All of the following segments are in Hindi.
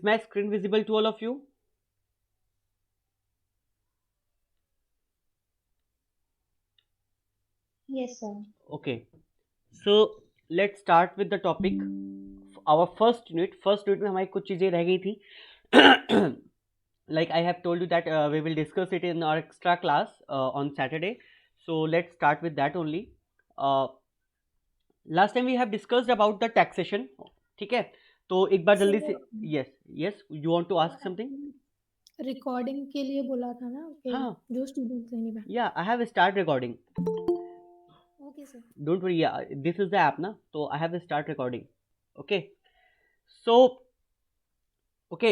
my screen visible to all of you? Yes, sir. Okay. So let's start with the topic. Our first unit में हमारी कुछ चीज़ें रह गई थी. Like I have told you that we will discuss it in our extra class on Saturday. So let's start with that only. Last time we have discussed about the taxation. ठीक है, तो एक बार जल्दी से. Yes, you want to ask something? Recording के लिए बोला था ना कि हाँ, जो स्टूडेंट्स नहीं बैठे. yeah, I have start recording. Okay sir. Don't worry, yeah, this is the app ना, तो I have start recording. Okay,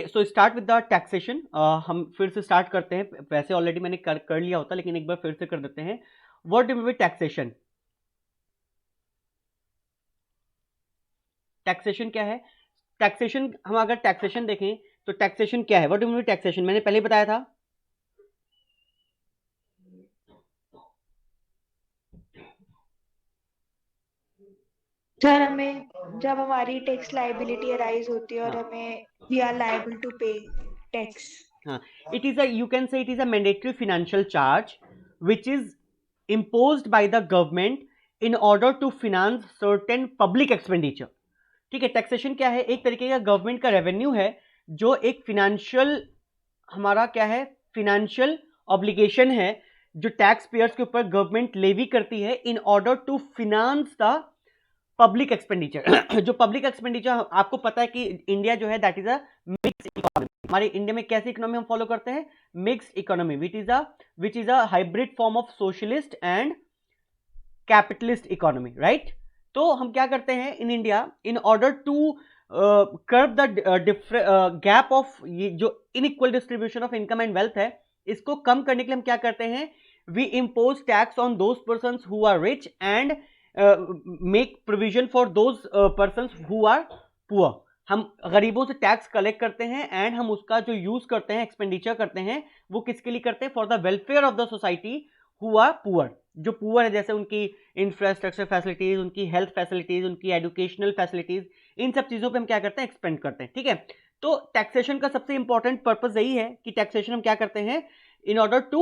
so start with the taxation. हम फिर से स्टार्ट करते हैं. वैसे ऑलरेडी मैंने कर लिया होता, लेकिन एक बार फिर से कर देते हैं. What do you mean by taxation? Taxation क्या है? टैक्सेशन, हम अगर टैक्सेशन देखें तो टैक्सेशन क्या है? What do mean by taxation? मैंने पहले बताया था. सर हमें जब हमारी टैक्स लाइबिलिटी अराइज होती है और हाँ. हमें we are liable to pay tax. हाँ, it is a, you can say it is a mandatory financial charge which is imposed by the government in order to finance certain public expenditure. ठीक है, टैक्सेशन क्या है? एक तरीके का गवर्नमेंट का रेवेन्यू है जो एक फिनेंशियल, हमारा क्या है, फिनेंशियल ऑब्लिगेशन है जो टैक्स पेयर्स के ऊपर गवर्नमेंट लेवी करती है in order to finance the public expenditure. जो पब्लिक एक्सपेंडिचर, आपको पता है कि इंडिया जो है that is a mix economy. हमारे इंडिया में कैसी इकोनॉमी हम फॉलो करते हैं? Mix economy, which is a hybrid form of socialist and capitalist economy, right? तो हम क्या करते हैं in India, in order to curb the gap of जो inequal distribution of income and wealth है, इसको कम करने के लिए हम क्या करते हैं? We impose tax on those persons who are rich and make provision for those persons who are poor. हम गरीबों से टैक्स कलेक्ट करते हैं एंड हम उसका जो यूज करते हैं, एक्सपेंडिचर करते हैं, वो किसके लिए करते हैं? For the welfare of the society who are poor. जो पुअर है, जैसे उनकी इंफ्रास्ट्रक्चर फैसिलिटीज, उनकी हेल्थ फैसिलिटीज, उनकी एजुकेशनल फैसिलिटीज, इन सब चीजों पे हम क्या करते हैं? एक्सपेंड करते हैं. ठीक है, तो टैक्सेशन का सबसे इंपॉर्टेंट पर्पस यही है कि टैक्सेशन हम क्या करते हैं? In order to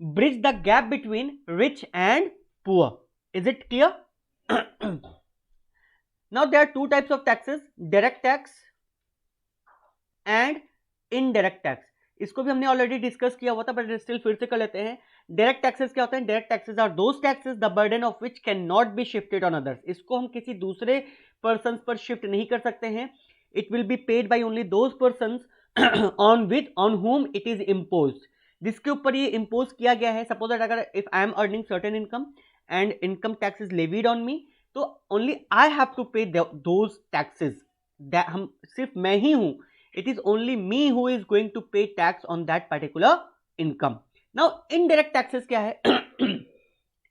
bridge the gap between rich and poor. Is it clear? Now there are two types of taxes, direct tax and indirect tax. इसको भी हमने ऑलरेडी डिस्कस किया हुआ था, बट स्टिल फिर से कर लेते हैं. डायरेक्ट टैक्सेस क्या होते हैं? Direct taxes are those taxes the burden of which can not be shifted on others. इसको हम किसी दूसरे पर्सन पर शिफ्ट नहीं कर सकते हैं. It will be paid by only those person on whom it is imposed. जिसके ऊपर ये इम्पोज किया गया है. सपोज दैट अगर if I am earning certain income and income tax is levied on me, तो only I have to pay those taxes. हम सिर्फ मैं ही हूं. It is only me who is going to pay tax on that particular income. Now indirect taxes क्या है?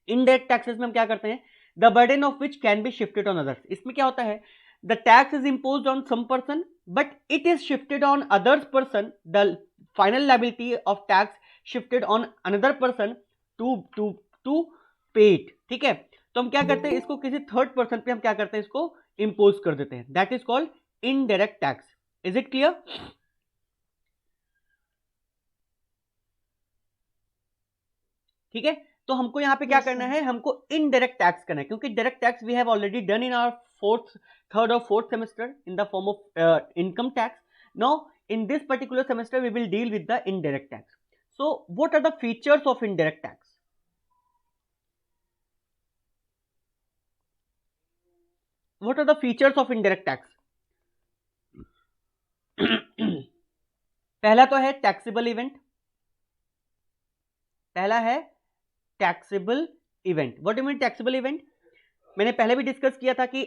इनडायरेक्ट टैक्सेस में हम क्या करते हैं? The burden of which can be shifted on others. इसमें क्या होता है? The tax is imposed on some person but it is shifted on others person. The final liability of tax shifted on another person to pay it. ठीक है, तो हम क्या करते हैं? इसको किसी थर्ड पर्सन पे हम क्या करते हैं? इसको इंपोज कर देते हैं. That is called indirect tax. Is it clear? ठीक है, तो हमको यहां पे क्या Yes, करना sir. है? हमको इनडायरेक्ट टैक्स करना है, क्योंकि direct tax we have already done in our third और fourth semester in the form of income tax. Now in this particular semester we will deal with the indirect tax. So what are the features of indirect tax? What are the features of indirect tax? पहला तो है टैक्सेबल इवेंट. पहला है taxable event. What do mean taxable event? मैंने पहले भी डिस्कस किया था कि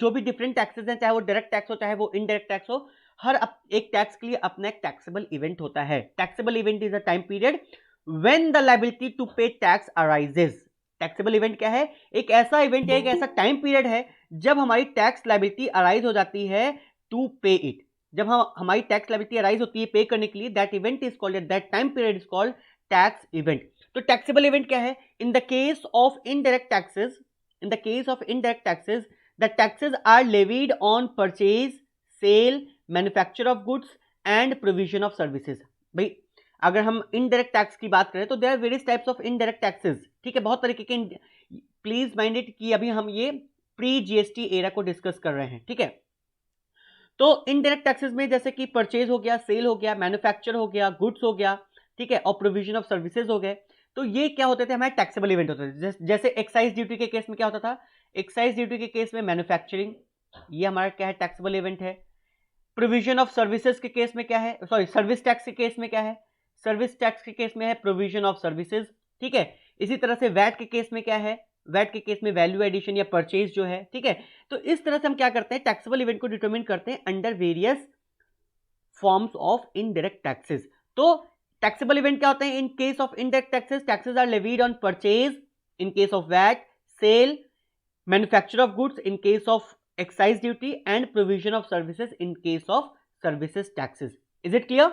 जो भी डिफरेंट टैक्सेस हैं, चाहे वो डायरेक्ट टैक्स हो चाहे वो इनडायरेक्ट टैक्स हो, हर एक टैक्स के लिए अपना एक टैक्सेबल इवेंट होता है. Taxable event is a time period when the liability to pay tax arises. Taxable event क्या है? एक ऐसा इवेंट है, एक ऐसा टाइम पीरियड है जब हमारी टैक्स लायबिलिटी अराइज हो जाती है टू पे इट. जब हमारी टैक्स लायबिलिटी अराइज होती है पे करने के लिए, that event is called, that time period is called tax event. तो टैक्सेबल इवेंट क्या है? In the case of indirect taxes, in the case of indirect taxes, the taxes are levied on purchase, sale, manufacture of goods and provision of services. भाई अगर हम इनडायरेक्ट टैक्स की बात करें तो there are various types of indirect taxes, ठीक है, बहुत तरीके के। प्लीज माइंड इट कि अभी हम ये प्री जीएसटी एरा को डिस्कस कर रहे हैं, ठीक है। तो इनडायरेक्ट टैक्सेस में जैसे कि परचेज हो गया, सेल हो गया, मैन्युफैक्चर हो गया, गुड्स हो गया, ठीक है, और प्रोविजन ऑफ सर्विसेज हो गए। तो ये क्या होते थे, हमारे टैक्सेबल इवेंट होते थे। जैसे एक्साइज ड्यूटी के केस में क्या होता था, एक्साइज ड्यूटी के केस में मैन्युफैक्चरिंग, ये हमारा क्या है, टैक्सेबल इवेंट है। प्रोविजन ऑफ सर्विसेज के केस में क्या है, सॉरी सर्विस टैक्स के केस में क्या है, सर्विस टैक्स के केस में है प्रोविजन ऑफ सर्विसेज, ठीक है। इसी तरह से वैट के केस में क्या है, वैट के केस में वैल्यू एडिशन या परचेज जो है, ठीक है। तो इस तरह से हम क्या करते हैं, टैक्सेबल इवेंट को डिटरमिन करते हैं under various forms of indirect taxes. तो टैक्सेबल इवेंट क्या होते हैं, in case of indirect taxes, taxes are levied on purchase in case of VAT, sale, manufacture of goods in case of excise duty, and provision of services in case of services taxes. Is it clear?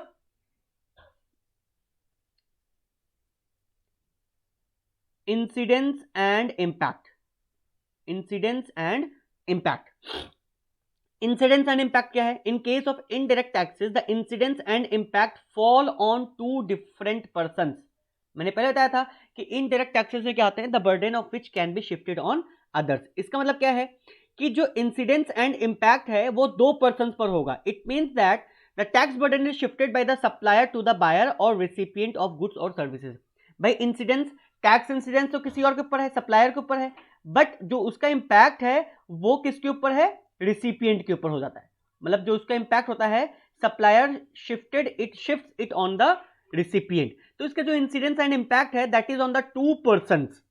Incidence and impact. Incidence and impact. Incidence and impact क्या है, in case of indirect taxes the incidence and impact fall on two different persons. मैंने पहले बताया था कि indirect taxes में क्या होते हैं, the burden of which can be shifted on others. इसका मतलब क्या है कि जो इंसिडेंस एंड इंपैक्ट है वो दो पर्सन्स पर होगा। It means that the tax burden is shifted by the supplier to the buyer और रिसिपिएंट ऑफ गुड्स और सर्विसेज। भाई इंसिडेंस, टैक्स इंसिडेंस तो किसी और के ऊपर है, सप्लायर के ऊपर है, बट जो उसका इंपैक्ट है वो किसके ऊपर है, रिसिपिएंट के ऊपर हो जाता है। मतलब जो उसका इंपैक्ट होता है, supplier shifts it on the recipient. तो इसका जो इंसिडेंस एंड इंपैक्ट है that is on the two persons.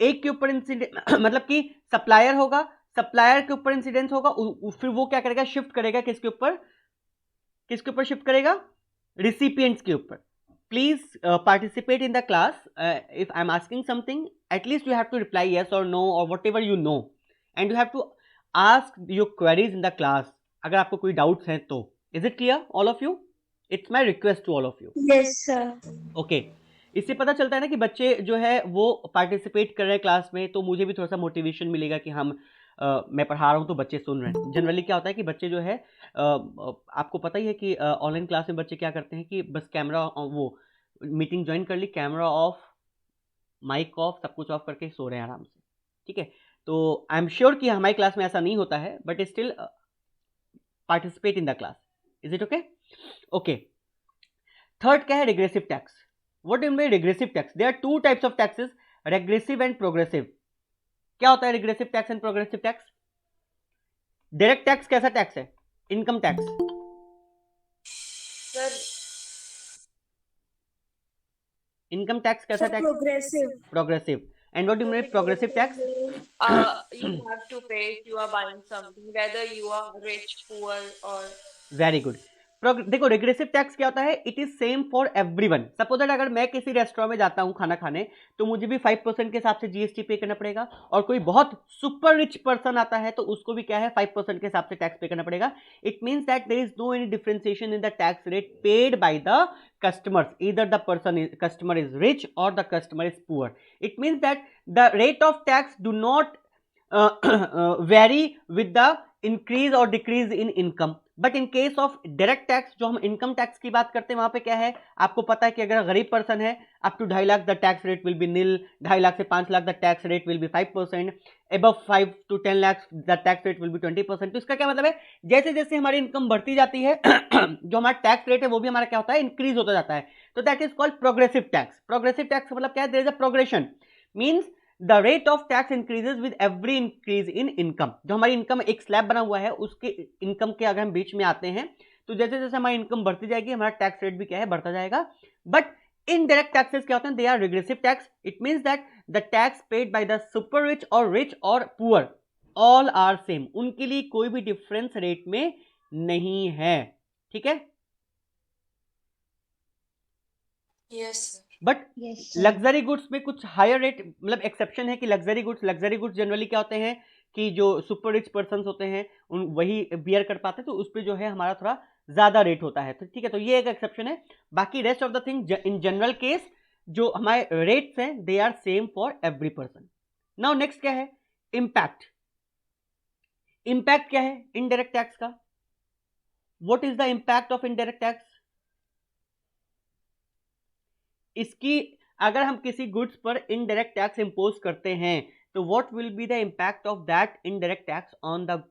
एक के ऊपर इंसिडेंट मतलब कि सप्लायर होगा, सप्लायर के ऊपर इंसिडेंस होगा, फिर वो क्या करेगा, शिफ्ट करेगा किसके ऊपर, किसके ऊपर शिफ्ट करेगा, रिसिपिएंट्स के ऊपर। Please participate in the class. If I am asking something at least you have to reply yes और नो और whatever you know, and you have to ask your queries in the class अगर आपको कोई डाउट्स हैं तो। Is it clear all of you? It's my request to all of you. Yes sir. Okay, इससे पता चलता है ना कि बच्चे जो है वो पार्टिसिपेट कर रहे हैं क्लास में, तो मुझे भी थोड़ा सा मोटिवेशन मिलेगा कि हम मैं पढ़ा रहा हूँ तो बच्चे सुन रहे हैं। जनरली क्या होता है कि बच्चे जो है आपको पता ही है कि ऑनलाइन क्लास में बच्चे क्या करते हैं कि बस कैमरा, वो मीटिंग ज्वाइन कर ली, कैमरा ऑफ, माइक ऑफ, सब कुछ ऑफ करके सो रहे हैं आराम से, ठीक है। तो आई एम श्योर कि हमारी क्लास में ऐसा नहीं होता है, but still participate in the class. Is it okay? Okay, third क्या है, regressive tax. What do you mean regressive tax? There are two types of taxes, regressive and progressive. क्या होता है regressive tax and progressive tax? Direct tax कैसा टैक्स है? Income tax. Sir income tax कैसा tax? Progressive. Progressive. And what do you mean progressive tax? you have to pay if you are buying something, whether you are rich, poor or very good. देखो रिग्रेसिव टैक्स क्या होता है, it is same for everyone. Suppose that अगर मैं किसी रेस्टोरेंट में जाता हूं खाना खाने, तो मुझे भी 5% के हिसाब से जीएसटी पे करना पड़ेगा, और कोई बहुत सुपर रिच पर्सन आता है तो उसको भी क्या है, 5% के हिसाब से टैक्स पे करना पड़ेगा। It means that there is no any differentiation in the tax rate paid by the customers, either the customer is rich or the customer is poor. It means that the rate of tax do not vary with the increase or decrease in income. But in case of direct tax, जो हम इनकम टैक्स की बात करते हैं, वहां पे क्या है, आपको पता है कि अगर गरीब पर्सन है up to 2.5 lakh the tax rate will be nil, 2.5 lakh से 5 lakh the tax rate will be 5%, above 5 to 10 lakh the tax rate will be 20%। तो इसका क्या मतलब है, जैसे जैसे हमारी इनकम बढ़ती जाती है जो हमारा टैक्स रेट है वो भी हमारा क्या होता है, इंक्रीज होता जाता है। तो that is called progressive tax. Progressive tax का मतलब क्या है, there is a progression, means the rate of tax increases with every increase in income. जो हमारी इनकम एक स्लैब बना हुआ है, उसके इनकम के अगर हम बीच में आते हैं तो जैसे जैसे हमारी इनकम बढ़ती जाएगी हमारा टैक्स रेट भी क्या है, बढ़ता जाएगा। बट इनडायरेक्ट टैक्सेस क्या होते हैं, they are regressive tax. It means that the tax paid by the super rich और पुअर ऑल आर सेम, उनके लिए कोई भी डिफरेंस रेट में नहीं है, ठीक है। yes sir. But luxury goods में कुछ हायर रेट, मतलब एक्सेप्शन है कि लग्जरी गुड्स जनरली क्या होते हैं कि जो सुपर रिच पर्सन होते हैं उन वही बियर कर पाते हैं, तो उस पर जो है हमारा थोड़ा ज्यादा रेट होता है, तो ठीक है। तो ये एक एक्सेप्शन है, बाकी rest of the thing in general case जो हमारे रेट्स हैं they are same for every person. Now next क्या है, इम्पैक्ट। इम्पैक्ट क्या है इनडायरेक्ट टैक्स का? What is the impact of indirect tax? इसकी अगर हम किसी गुड्स पर इनडायरेक्ट टैक्स इंपोज करते हैं तो what will be the impact of that indirect tax on the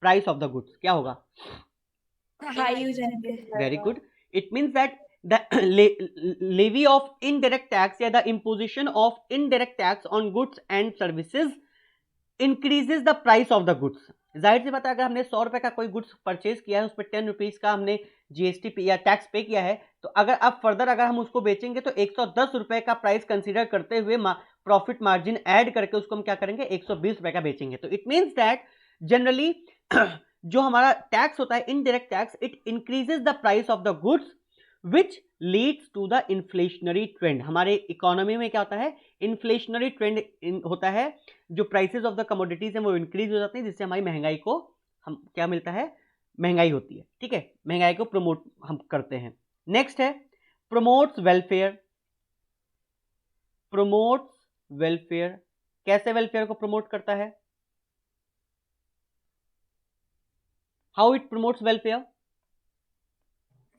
price of the goods? क्या होगा? हाई यूज एंड पे। Very good. It means that the levy of indirect tax या the imposition of indirect tax on goods and services increases the price of the goods. जाहिर सी बात है, अगर हमने 100 रुपए का कोई गुड्स परचेज किया है, उस पर 10 रुपीज का हमने जीएसटी या टैक्स पे किया है, तो अगर अब फर्दर अगर हम उसको बेचेंगे तो 110 रुपए का प्राइस कंसीडर करते हुए प्रॉफिट मार्जिन ऐड करके उसको हम क्या करेंगे, 120 रुपए का बेचेंगे. तो इट मीन्स दैट जनरली जो हमारा टैक्स होता है indirect tax, it increases the price of the goods which leads to the inflationary trend. हमारे इकोनॉमी में क्या होता है, इन्फ्लेशनरी ट्रेंड होता है. जो प्राइसेस ऑफ द कमोडिटीज हैं वो इंक्रीज हो जाते हैं, जिससे हमारी महंगाई को हम क्या मिलता है, महंगाई होती है. ठीक है, महंगाई को प्रमोट हम करते हैं. नेक्स्ट है प्रमोट्स वेलफेयर. प्रमोट्स वेलफेयर, कैसे वेलफेयर को प्रमोट करता है? How it promotes welfare?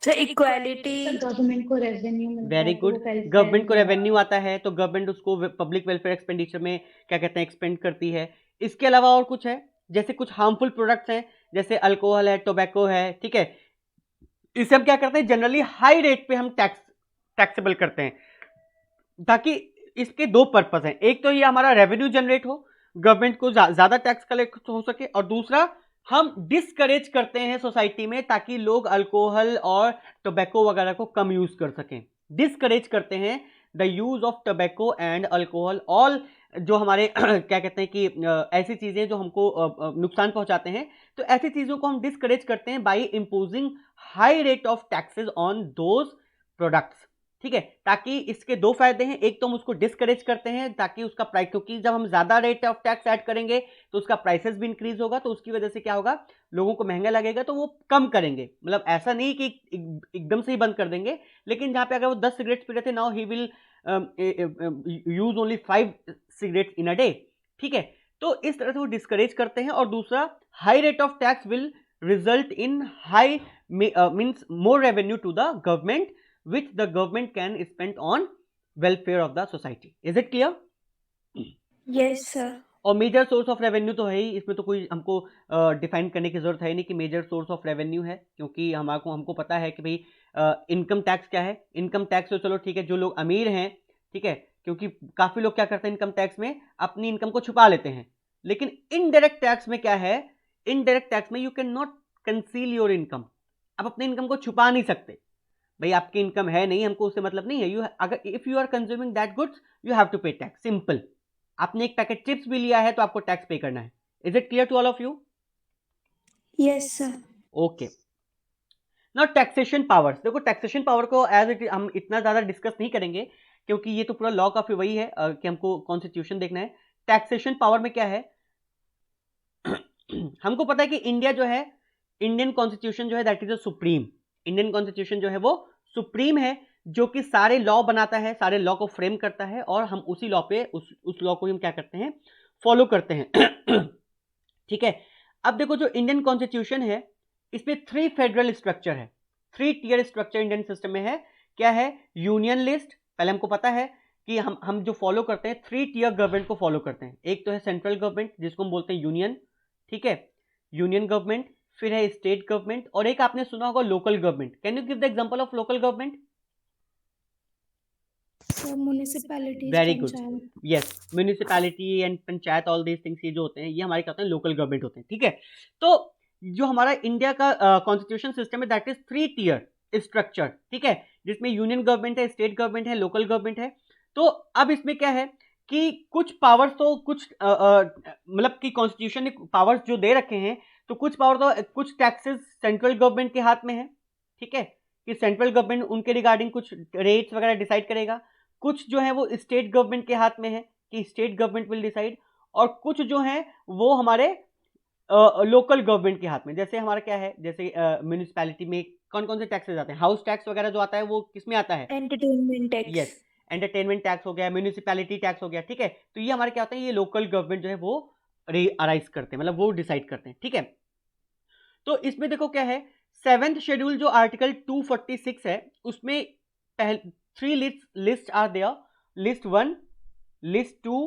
Equality, government को रेवेन्यू मिलता है. Very good. गवर्नमेंट को रेवेन्यू आता है तो गवर्नमेंट उसको पब्लिक वेलफेयर एक्सपेंडिचर में क्या कहते हैं, एक्सपेंड करती है. इसके अलावा और कुछ है, जैसे कुछ हार्मफुल प्रोडक्ट्स हैं, जैसे अल्कोहल है, टोबैको है. ठीक है, इसे हम क्या करते हैं, जनरली हाई रेट पे हम टैक्सेबल करते हैं, ताकि इसके दो पर्पस हैं. एक तो ये हमारा रेवेन्यू जनरेट हो, गवर्नमेंट को ज्यादा टैक्स कलेक्ट हो सके, और दूसरा हम डिस्करेज करते हैं सोसाइटी में ताकि लोग अल्कोहल और टोबैको वगैरह को कम यूज कर सकें. डिस्करेज करते हैं the use of tobacco and alcohol, all जो हमारे क्या कहते हैं कि ऐसी चीजें जो हमको नुकसान पहुंचाते हैं, तो ऐसी चीजों को हम डिस्करेज करते हैं by imposing high rate of taxes on those products. ठीक है, ताकि इसके दो फायदे हैं. एक तो हम उसको डिस्करेज करते हैं ताकि उसका प्राइस, क्योंकि जब हम ज्यादा रेट ऑफ टैक्स ऐड करेंगे तो उसका प्राइसेस भी इंक्रीज होगा, तो उसकी वजह से क्या होगा, लोगों को महंगा लगेगा तो वो कम करेंगे. मतलब ऐसा नहीं कि एकदम से ही बंद कर देंगे, लेकिन जहां पे अगर वो 10 सिगरेट्स पी रहे थे, now he will use only 5 cigarettes in a day. ठीक है, तो इस तरह से वो डिस्करेज करते हैं. और दूसरा, high rate of tax will result in high means more revenue to the government, which the government can spend on welfare of the society. Is it clear? Yes sir. और मेजर सोर्स ऑफ रेवेन्यू तो है ही, इसमें तो कोई हमको डिफाइन करने की जरूरत है नहीं कि मेजर सोर्स ऑफ रेवेन्यू है, क्योंकि हमको पता है कि भाई इनकम टैक्स क्या है. इनकम टैक्स तो चलो ठीक है, जो लोग अमीर हैं, ठीक है, क्योंकि काफी लोग क्या करते हैं इनकम टैक्स में अपनी इनकम को छुपा लेते हैं. लेकिन इनडायरेक्ट टैक्स में क्या है, इनडायरेक्ट टैक्स में you can not conceal your income. आप अपनी इनकम को छुपा नहीं सकते. भाई आपकी इनकम है नहीं, हमको उससे मतलब नहीं है. यू अगर if you are consuming that goods you have to pay tax. Simple. आपने एक पैकेट चिप्स भी लिया है तो आपको टैक्स पे करना है. Is it clear to all of you? Yes sir. Okay. Now taxation powers. देखो टैक्सेशन पावर को एज इट हम इतना ज्यादा डिस्कस नहीं करेंगे, क्योंकि ये तो पूरा लॉ का फिर वही है कि हमको कॉन्स्टिट्यूशन देखना है. टैक्सेशन पावर में क्या है, हमको पता है कि इंडिया जो है, इंडियन कॉन्स्टिट्यूशन जो है that is a supreme. Indian constitution जो है वो सुप्रीम है, जो कि सारे लॉ बनाता है, सारे लॉ को फ्रेम करता है, और हम उसी लॉ पे उस लॉ को हम क्या करते हैं, फॉलो करते हैं. ठीक है, अब देखो जो इंडियन कॉन्स्टिट्यूशन है इसमें 3 फेडरल स्ट्रक्चर है, 3 टियर स्ट्रक्चर इंडियन सिस्टम में है. क्या है, यूनियन लिस्ट. पहले हमको पता है कि हम जो फॉलो करते हैं 3 टियर गवर्नमेंट को फॉलो करते हैं. एक तो है सेंट्रल गवर्नमेंट जिसको हम बोलते हैं यूनियन. ठीक है, यूनियन गवर्नमेंट. फिर है स्टेट गवर्नमेंट, और एक आपने सुना होगा local government. Can you give the example of local government? Municipality. Very good. Yes, municipality and panchayat, all these things ये जो होते हैं ये हमारे क्या होते हैं, लोकल गवर्नमेंट होते हैं. ठीक है, तो जो हमारा इंडिया का कॉन्स्टिट्यूशन सिस्टम है दैट इज 3 टियर स्ट्रक्चर. ठीक है, जिसमें यूनियन गवर्नमेंट है, स्टेट गवर्नमेंट है, लोकल गवर्नमेंट है. तो अब इसमें क्या है कि कुछ पावर्स तो कुछ मतलब कि कॉन्स्टिट्यूशन ने पावर्स जो दे रखे हैं, तो कुछ पावर तो कुछ टैक्सेस सेंट्रल गवर्नमेंट के हाथ में है. ठीक है, कि सेंट्रल गवर्नमेंट उनके रिगार्डिंग कुछ रेट्स वगैरह डिसाइड करेगा. कुछ जो है वो स्टेट गवर्नमेंट के हाथ में है कि स्टेट गवर्नमेंट विल डिसाइड, और कुछ जो है वो हमारे लोकल गवर्नमेंट के हाथ में. जैसे हमारा क्या है, जैसे म्यूनिसिपैलिटी में कौन कौन से टैक्सेस आते हैं, हाउस टैक्स वगैरह जो आता है वो किसमें आता है, entertainment tax. Yes, entertainment tax हो गया, म्यूनिसिपैलिटी टैक्स हो गया. ठीक है, तो ये हमारे क्या होता है, ये लोकल गवर्नमेंट जो है वो अराइज करते हैं, मतलब वो डिसाइड करते हैं. ठीक है, तो इसमें देखो क्या है, 7th शेड्यूल जो आर्टिकल 246 है उसमें पहले 3 list are there, list 1, list 2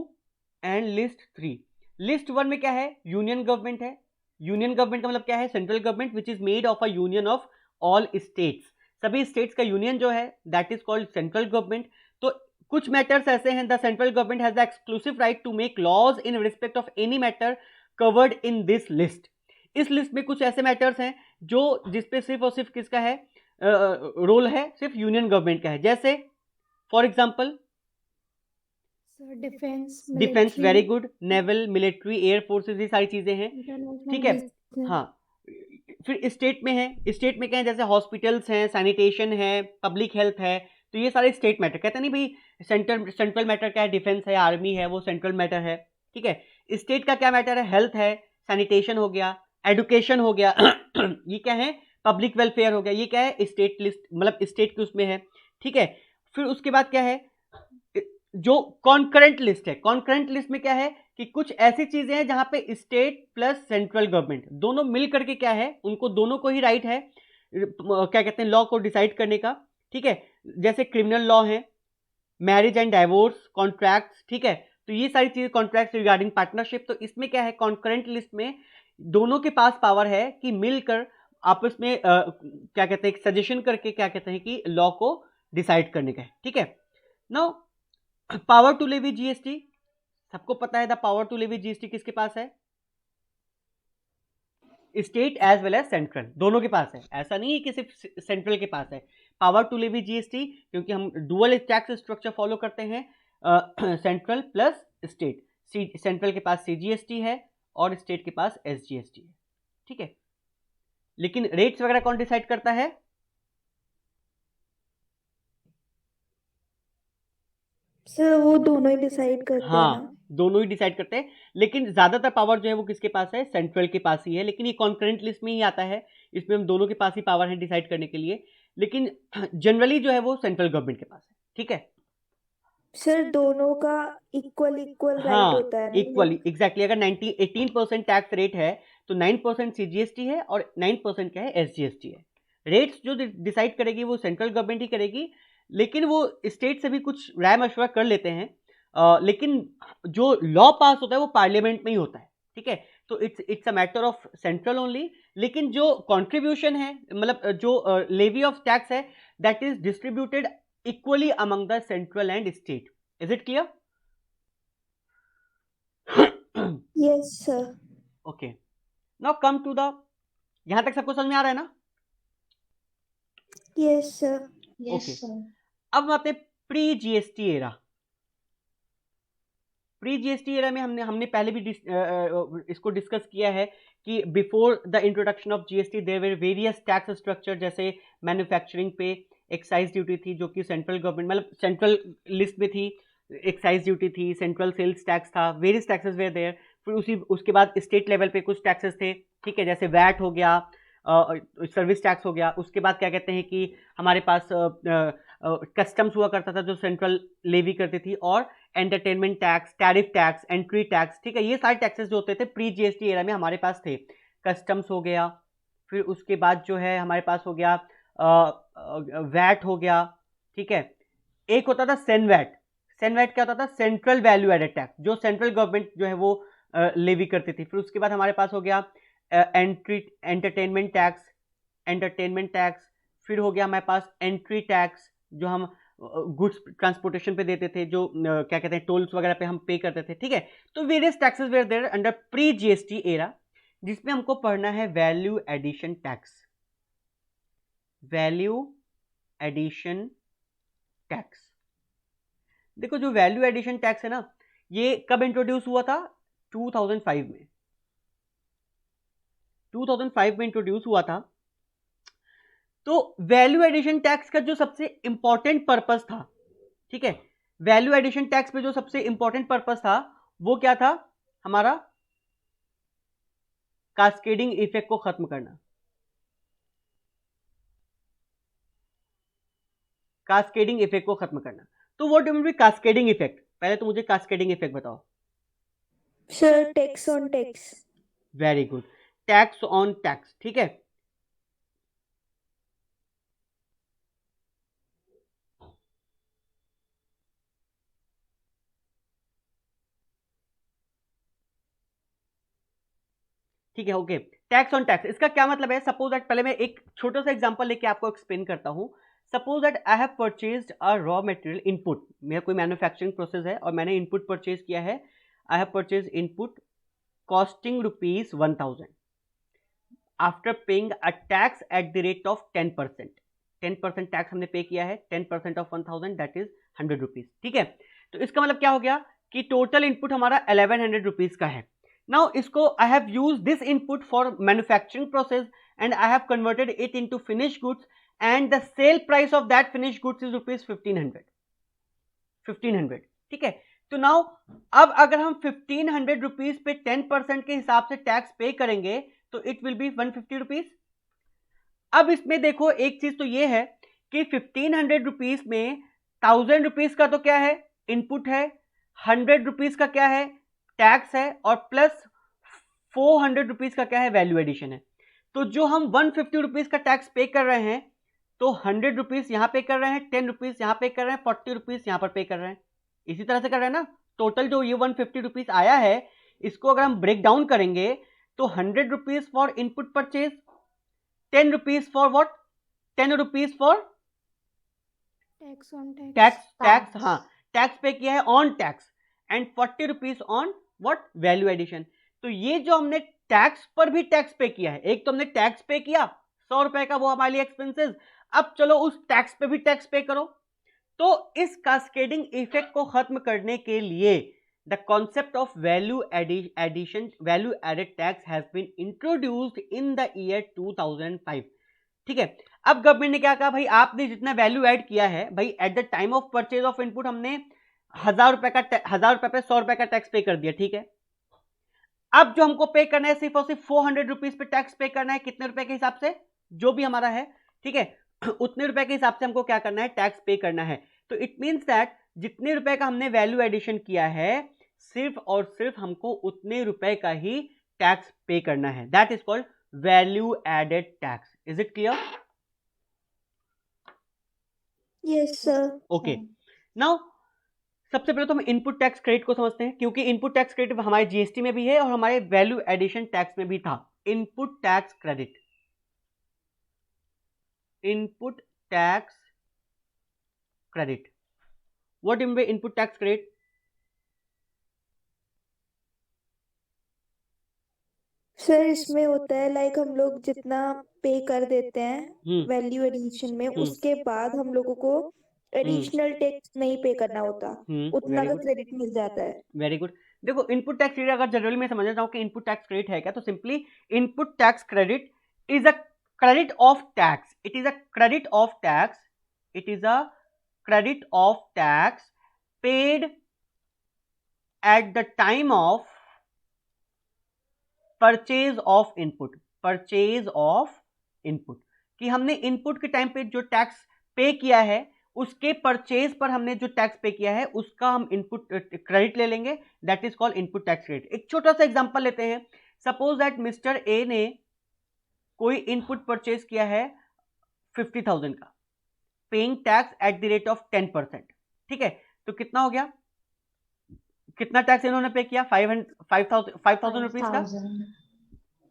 and list 3। List 1 में क्या है? यूनियन गवर्नमेंट है। यूनियन गवर्नमेंट का मतलब क्या है? Central government which is made of a union of all states. सभी स्टेट्स का यूनियन जो है that is called central government. तो कुछ मैटर्स ऐसे हैं, the central government has the exclusive right to make laws in respect of any matter covered in this list. इस लिस्ट में कुछ ऐसे मैटर्स हैं जो जिसपे सिर्फ और सिर्फ किसका है रोल है? सिर्फ यूनियन गवर्नमेंट का है। जैसे for example defence, very good, naval, military, air forces, ये सारी चीजें हैं, ठीक है। हाँ, फिर स्टेट में है, स्टेट में क्या है? जैसे हॉस्पिटल्स हैं, सैनिटेशन है, पब्लिक हेल्थ है, तो ये सारे स्टेट मैटर। कहते नहीं भाई सेंट्रल मैटर क्या है? डिफेंस है, आर्मी है, वो सेंट्रल मैटर है, ठीक है। स्टेट का क्या मैटर है? हेल्थ है, सैनिटेशन हो गया, एडुकेशन हो गया ये क्या है? पब्लिक वेलफेयर हो गया। ये क्या है? स्टेट लिस्ट, मतलब स्टेट के उसमें है, ठीक है। फिर उसके बाद क्या है? जो कॉन्करेंट लिस्ट है, कॉन्करेंट लिस्ट में क्या है कि कुछ ऐसी चीजें हैं जहां पे स्टेट प्लस सेंट्रल गवर्नमेंट दोनों मिल करके क्या है, उनको दोनों को ही राइट है क्या कहते हैं, लॉ को डिसाइड करने का, ठीक है। जैसे क्रिमिनल लॉ है, मैरिज एंड डाइवोर्स, कॉन्ट्रैक्ट्स, ठीक है। तो ये सारी चीजें, कॉन्ट्रैक्ट्स रिगार्डिंग पार्टनरशिप, तो इसमें क्या है? कॉन्करेंट लिस्ट में दोनों के पास पावर है कि मिलकर आपस में क्या कहते हैं, सजेशन करके क्या कहते हैं कि लॉ को डिसाइड करने का है, ठीक है। Now power to levy GST, सबको पता है the power to levy GST किसके पास है? State as well as central, दोनों के पास है। ऐसा नहीं है कि सिर्फ सेंट्रल के पास है पावर टू लेवी जीएसटी, क्योंकि हम डुअल टैक्स स्ट्रक्चर फॉलो करते हैं, सेंट्रल प्लस स्टेट। सेंट्रल के पास सीजीएसटी है और स्टेट के पास एसजीएसटी है, ठीक है। लेकिन रेट्स वगैरह कौन डिसाइड करता है? सर वो दोनों ही डिसाइड करते हैं हाँ, ना? दोनों ही डिसाइड करते हैं, लेकिन ज्यादातर पावर जो है वो किसके पास है? सेंट्रल के पास ही है। लेकिन ये कॉन्करेंट लिस्ट में ही आता है, इसमें हम दोनों के पास ही पावर है डिसाइड करने के लिए, लेकिन जनरली जो है वो सेंट्रल गवर्नमेंट के पास है, ठीक है। सर दोनों का इक्वल राइट हाँ, होता है ना? Equally, exactly. अगर 18% टैक्स रेट है तो 9% सीजीएसटी है और 9% क्या है? एसजीएसटी है। रेट्स जो डिसाइड करेगी वो सेंट्रल गवर्नमेंट ही करेगी, लेकिन वो स्टेट से भी कुछ राय मशवरा कर लेते हैं, लेकिन जो लॉ पास होता है वो पार्लियामेंट में ही होता है, ठीक है। तो it's a matter of central only, लेकिन जो कंट्रीब्यूशन है, मतलब जो लेवी ऑफ टैक्स है, that is distributed equally among the central and state. Is it clear? Yes sir. Okay, now come to the, यहां तक सबको समझ में आ रहा है ना? Yes sir. ओके, अब आते हैं pre GST era. Pre GST era में हमने पहले भी इसको डिस्कस किया है कि before the introduction of GST there were various tax structure. जैसे मैन्युफैक्चरिंग पे एक्साइज ड्यूटी थी, जो कि सेंट्रल गवर्नमेंट, मतलब सेंट्रल लिस्ट में थी, एक्साइज ड्यूटी थी, सेंट्रल सेल्स टैक्स था, वेरियस टैक्सेस वेर देयर। फिर उसके बाद स्टेट लेवल पे कुछ टैक्सेस थे, ठीक है, जैसे वैट हो गया, सर्विस टैक्स हो गया। उसके बाद क्या कहते हैं कि हमारे पास कस्टम्स हुआ करता था जो सेंट्रल लेवी करती थी, और entertainment tax, tariff tax, entry tax, ठीक है। ये सारे टैक्सेस जो होते थे प्री जीएसटी एरा में हमारे पास थे। कस्टम्स हो गया, फिर उसके बाद जो है हमारे पास हो गया वैट हो गया, ठीक है। एक होता था सेनवैट। सेनवैट क्या होता था? सेंट्रल वैल्यू एडेड टैक्स, जो सेंट्रल गवर्नमेंट जो है वो लेवी करती थी। फिर उसके बाद हमारे पास हो गया एंटरटेनमेंट टैक्स। फिर हो गया हमारे पास एंट्री टैक्स, जो हम गुड्स ट्रांसपोर्टेशन पे देते थे, जो क्या कहते हैं टोल्स वगैरह पे हम पे करते थे, ठीक है। तो various taxes were there under pre GST era, जिसमें हमको पढ़ना है value addition tax. Value addition tax, देखो जो वैल्यू एडिशन टैक्स है ना, ये कब इंट्रोड्यूस हुआ था? 2005 में। 2005 में इंट्रोड्यूस हुआ था। तो वैल्यू एडिशन टैक्स का जो सबसे इंपॉर्टेंट पर्पस था, ठीक है, वैल्यू एडिशन टैक्स पे जो सबसे इंपॉर्टेंट पर्पस था वो क्या था? हमारा कास्केडिंग इफेक्ट को खत्म करना। कास्केडिंग इफेक्ट को खत्म करना। तो what will be cascading effect? पहले तो मुझे कास्केडिंग इफेक्ट बताओ। Sir tax on tax. Very good, tax on tax, ठीक है। ठीक है, ओके। टैक्स ऑन टैक्स, इसका क्या मतलब है? सपोज दैट, पहले मैं एक छोटा सा एग्जांपल लेके आपको एक्सप्लेन करता हूँ। Suppose that I have purchased a raw material input, मेरा कोई मैन्युफैक्चरिंग प्रोसेस है और मैंने इनपुट परचेज किया है। I have purchase input costing ₹1000 after paying a tax at the rate of 10%। 10% tax हमने पे किया है, 10% ऑफ 1000 दैट इज 100 रुपीज, ठीक है। तो इसका मतलब क्या हो गया कि टोटल इनपुट हमारा 1100 रुपीज का है। नाउ इसको I have use this input for manufacturing process and I have converted it into finish goods and the sale price of that finish goods is ₹1500, ठीक है। तो नाउ अब अगर हम 1500 रुपीज पे 10% के हिसाब से टैक्स पे करेंगे तो इट विल बी 150 रुपीज। अब इसमें देखो एक चीज तो ये है कि 1500 रुपीज में 1000 रुपीज का तो क्या है, इनपुट है, 100 रुपीज का क्या है, टैक्स है, और प्लस 400 रुपीज का क्या है, वैल्यू एडिशन है। तो जो हम 150 रुपीज का टैक्स पे कर रहे हैं तो 100 रुपीज यहां पे कर रहे हैं, 10 रुपीज यहां पे कर रहे हैं, 40 रुपीज यहां पर पे कर रहे हैं, इसी तरह से कर रहे हैं ना। टोटल जो ये 150 रुपीज आया है इसको अगर हम ब्रेक डाउन करेंगे तो 100 rupees for input purchase, 10 rupees for what, 10 rupees for tax on tax, हाँ टैक्स पे किया है on tax, and 40 rupees on what, value addition. तो ये जो हमने टैक्स पर भी टैक्स पे किया है, एक तो हमने टैक्स पे किया 100 रुपए का, वो हमारे लिए एक्सपेंसेस, अब चलो उस टैक्स पे भी टैक्स पे करो। तो इस कास्केडिंग इफेक्ट को खत्म करने के लिए the concept of value addition, value added tax has been introduced in the year 2005, ठीक है। अब गवर्नमेंट ने क्या कहा, भाई आपने जितना वैल्यू ऐड किया है, भाई eight the time of purchase of input हमने 1000 रुपए पे 100 रुपए का टैक्स पे कर दिया, ठीक है। अब जो हमको पे करना है सिर्फ और सिर्फ 400 रुपीज पे टैक्स पे करना है, कितने रुपए के हिसाब से, जो भी हमारा है, ठीक है, उतने रुपए के हिसाब से हमको क्या करना है, टैक्स पे करना है। तो इट मींस दैट जितने रुपए का हमने वैल्यू एडिशन किया है सिर्फ और सिर्फ हमको उतने रुपए का ही टैक्स पे करना है, that is called value added tax. Is it clear? Yes sir. Okay, now सबसे पहले तो हम इनपुट टैक्स क्रेडिट को समझते हैं, क्योंकि इनपुट टैक्स क्रेडिट हमारे जीएसटी में भी है और हमारे वैल्यू एडिशन टैक्स में भी था। Input tax credit, input tax credit, what mean by input tax credit? Sir इसमें होता है लाइक हम लोग जितना पे कर देते हैं वैल्यू एडिशन में, उसके बाद हम लोगों को एडिशनल टैक्स नहीं पे करना होता, उतना का क्रेडिट मिल जाता है। Very good. देखो इनपुट टैक्स क्रेडिट अगर जनरली मैं समझना चाहूँ कि इनपुट टैक्स क्रेडिट है क्या, तो simply input tax credit is a credit of tax, it is a credit of tax, it is a credit of tax paid eight the time of purchase of input, purchase of input, कि हमने इनपुट के टाइम पे जो टैक्स पे किया है उसके परचेज पर हमने जो टैक्स पे किया है उसका हम इनपुट क्रेडिट ले लेंगे, that is called input tax credit. एक छोटा सा एग्जांपल लेते हैं, सपोज दैट मिस्टर ए ने कोई इनपुट परचेज किया है 50,000 का, paying tax at the rate of 10%, ठीक है। तो कितना हो गया, कितना टैक्स इन्होंने पे किया, 5,000 रुपीज का।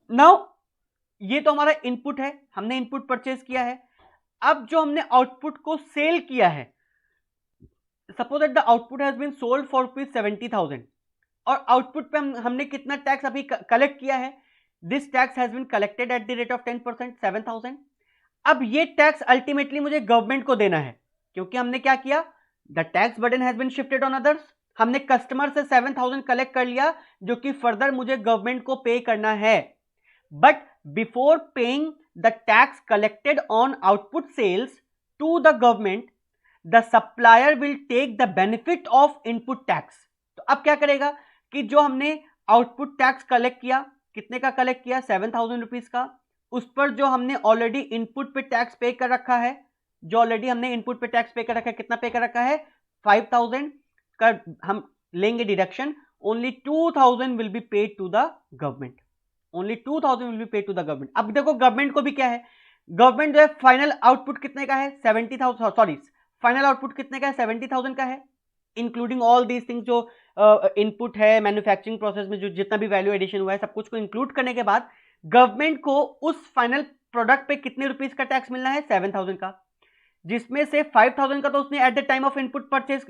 नाउ ये तो हमारा इनपुट है, हमने इनपुट परचेज किया है। अब जो हमने आउटपुट को सेल किया है, suppose that the output has been sold for ₹70,000 और आउटपुट पे हमने कितना टैक्स अभी कलेक्ट किया है, this tax has been collected at the rate of 10%, 7,000। अब ये टैक्स अल्टीमेटली मुझे गवर्नमेंट को देना है, क्योंकि हमने क्या किया, the tax burden has been shifted on others, हमने कस्टमर से 7,000 कलेक्ट कर लिया जो कि फर्दर मुझे गवर्नमेंट को पे करना है। But before paying the tax collected on output sales to the government, the supplier will take the benefit of input tax। तो अब क्या करेगा कि जो हमने आउटपुट टैक्स कलेक्ट किया, कितने का कलेक्ट किया, 7,000 रुपीज का, उस पर जो हमने ऑलरेडी इनपुट पे टैक्स पे कर रखा है, जो ऑलरेडी हमने इनपुट पे टैक्स पे कर रखा है, कितना पे कर रखा है, 5,000 का हम लेंगे deduction, only 2,000 will be paid to the government, only 2,000 will be paid to the government. अब देखो गवर्नमेंट को भी क्या है, गवर्नमेंट जो है फाइनल आउटपुट कितने का है, 70,000, सॉरी फाइनल आउटपुट कितने का है, 70,000 का है, इंक्लूडिंग ऑल दीज थिंग्स, जो इनपुट है मैन्युफैक्चरिंग प्रोसेस में जो जितना भी वैल्यू एडिशन हुआ है सब कुछ को इंक्लूड करने के बाद गवर्नमेंट को उस फाइनल प्रोडक्ट पे कितने रुपीस का टैक्स मिलना है? 7,000 का, जिसमें से 5,000 का तो उसने at the time of input purchase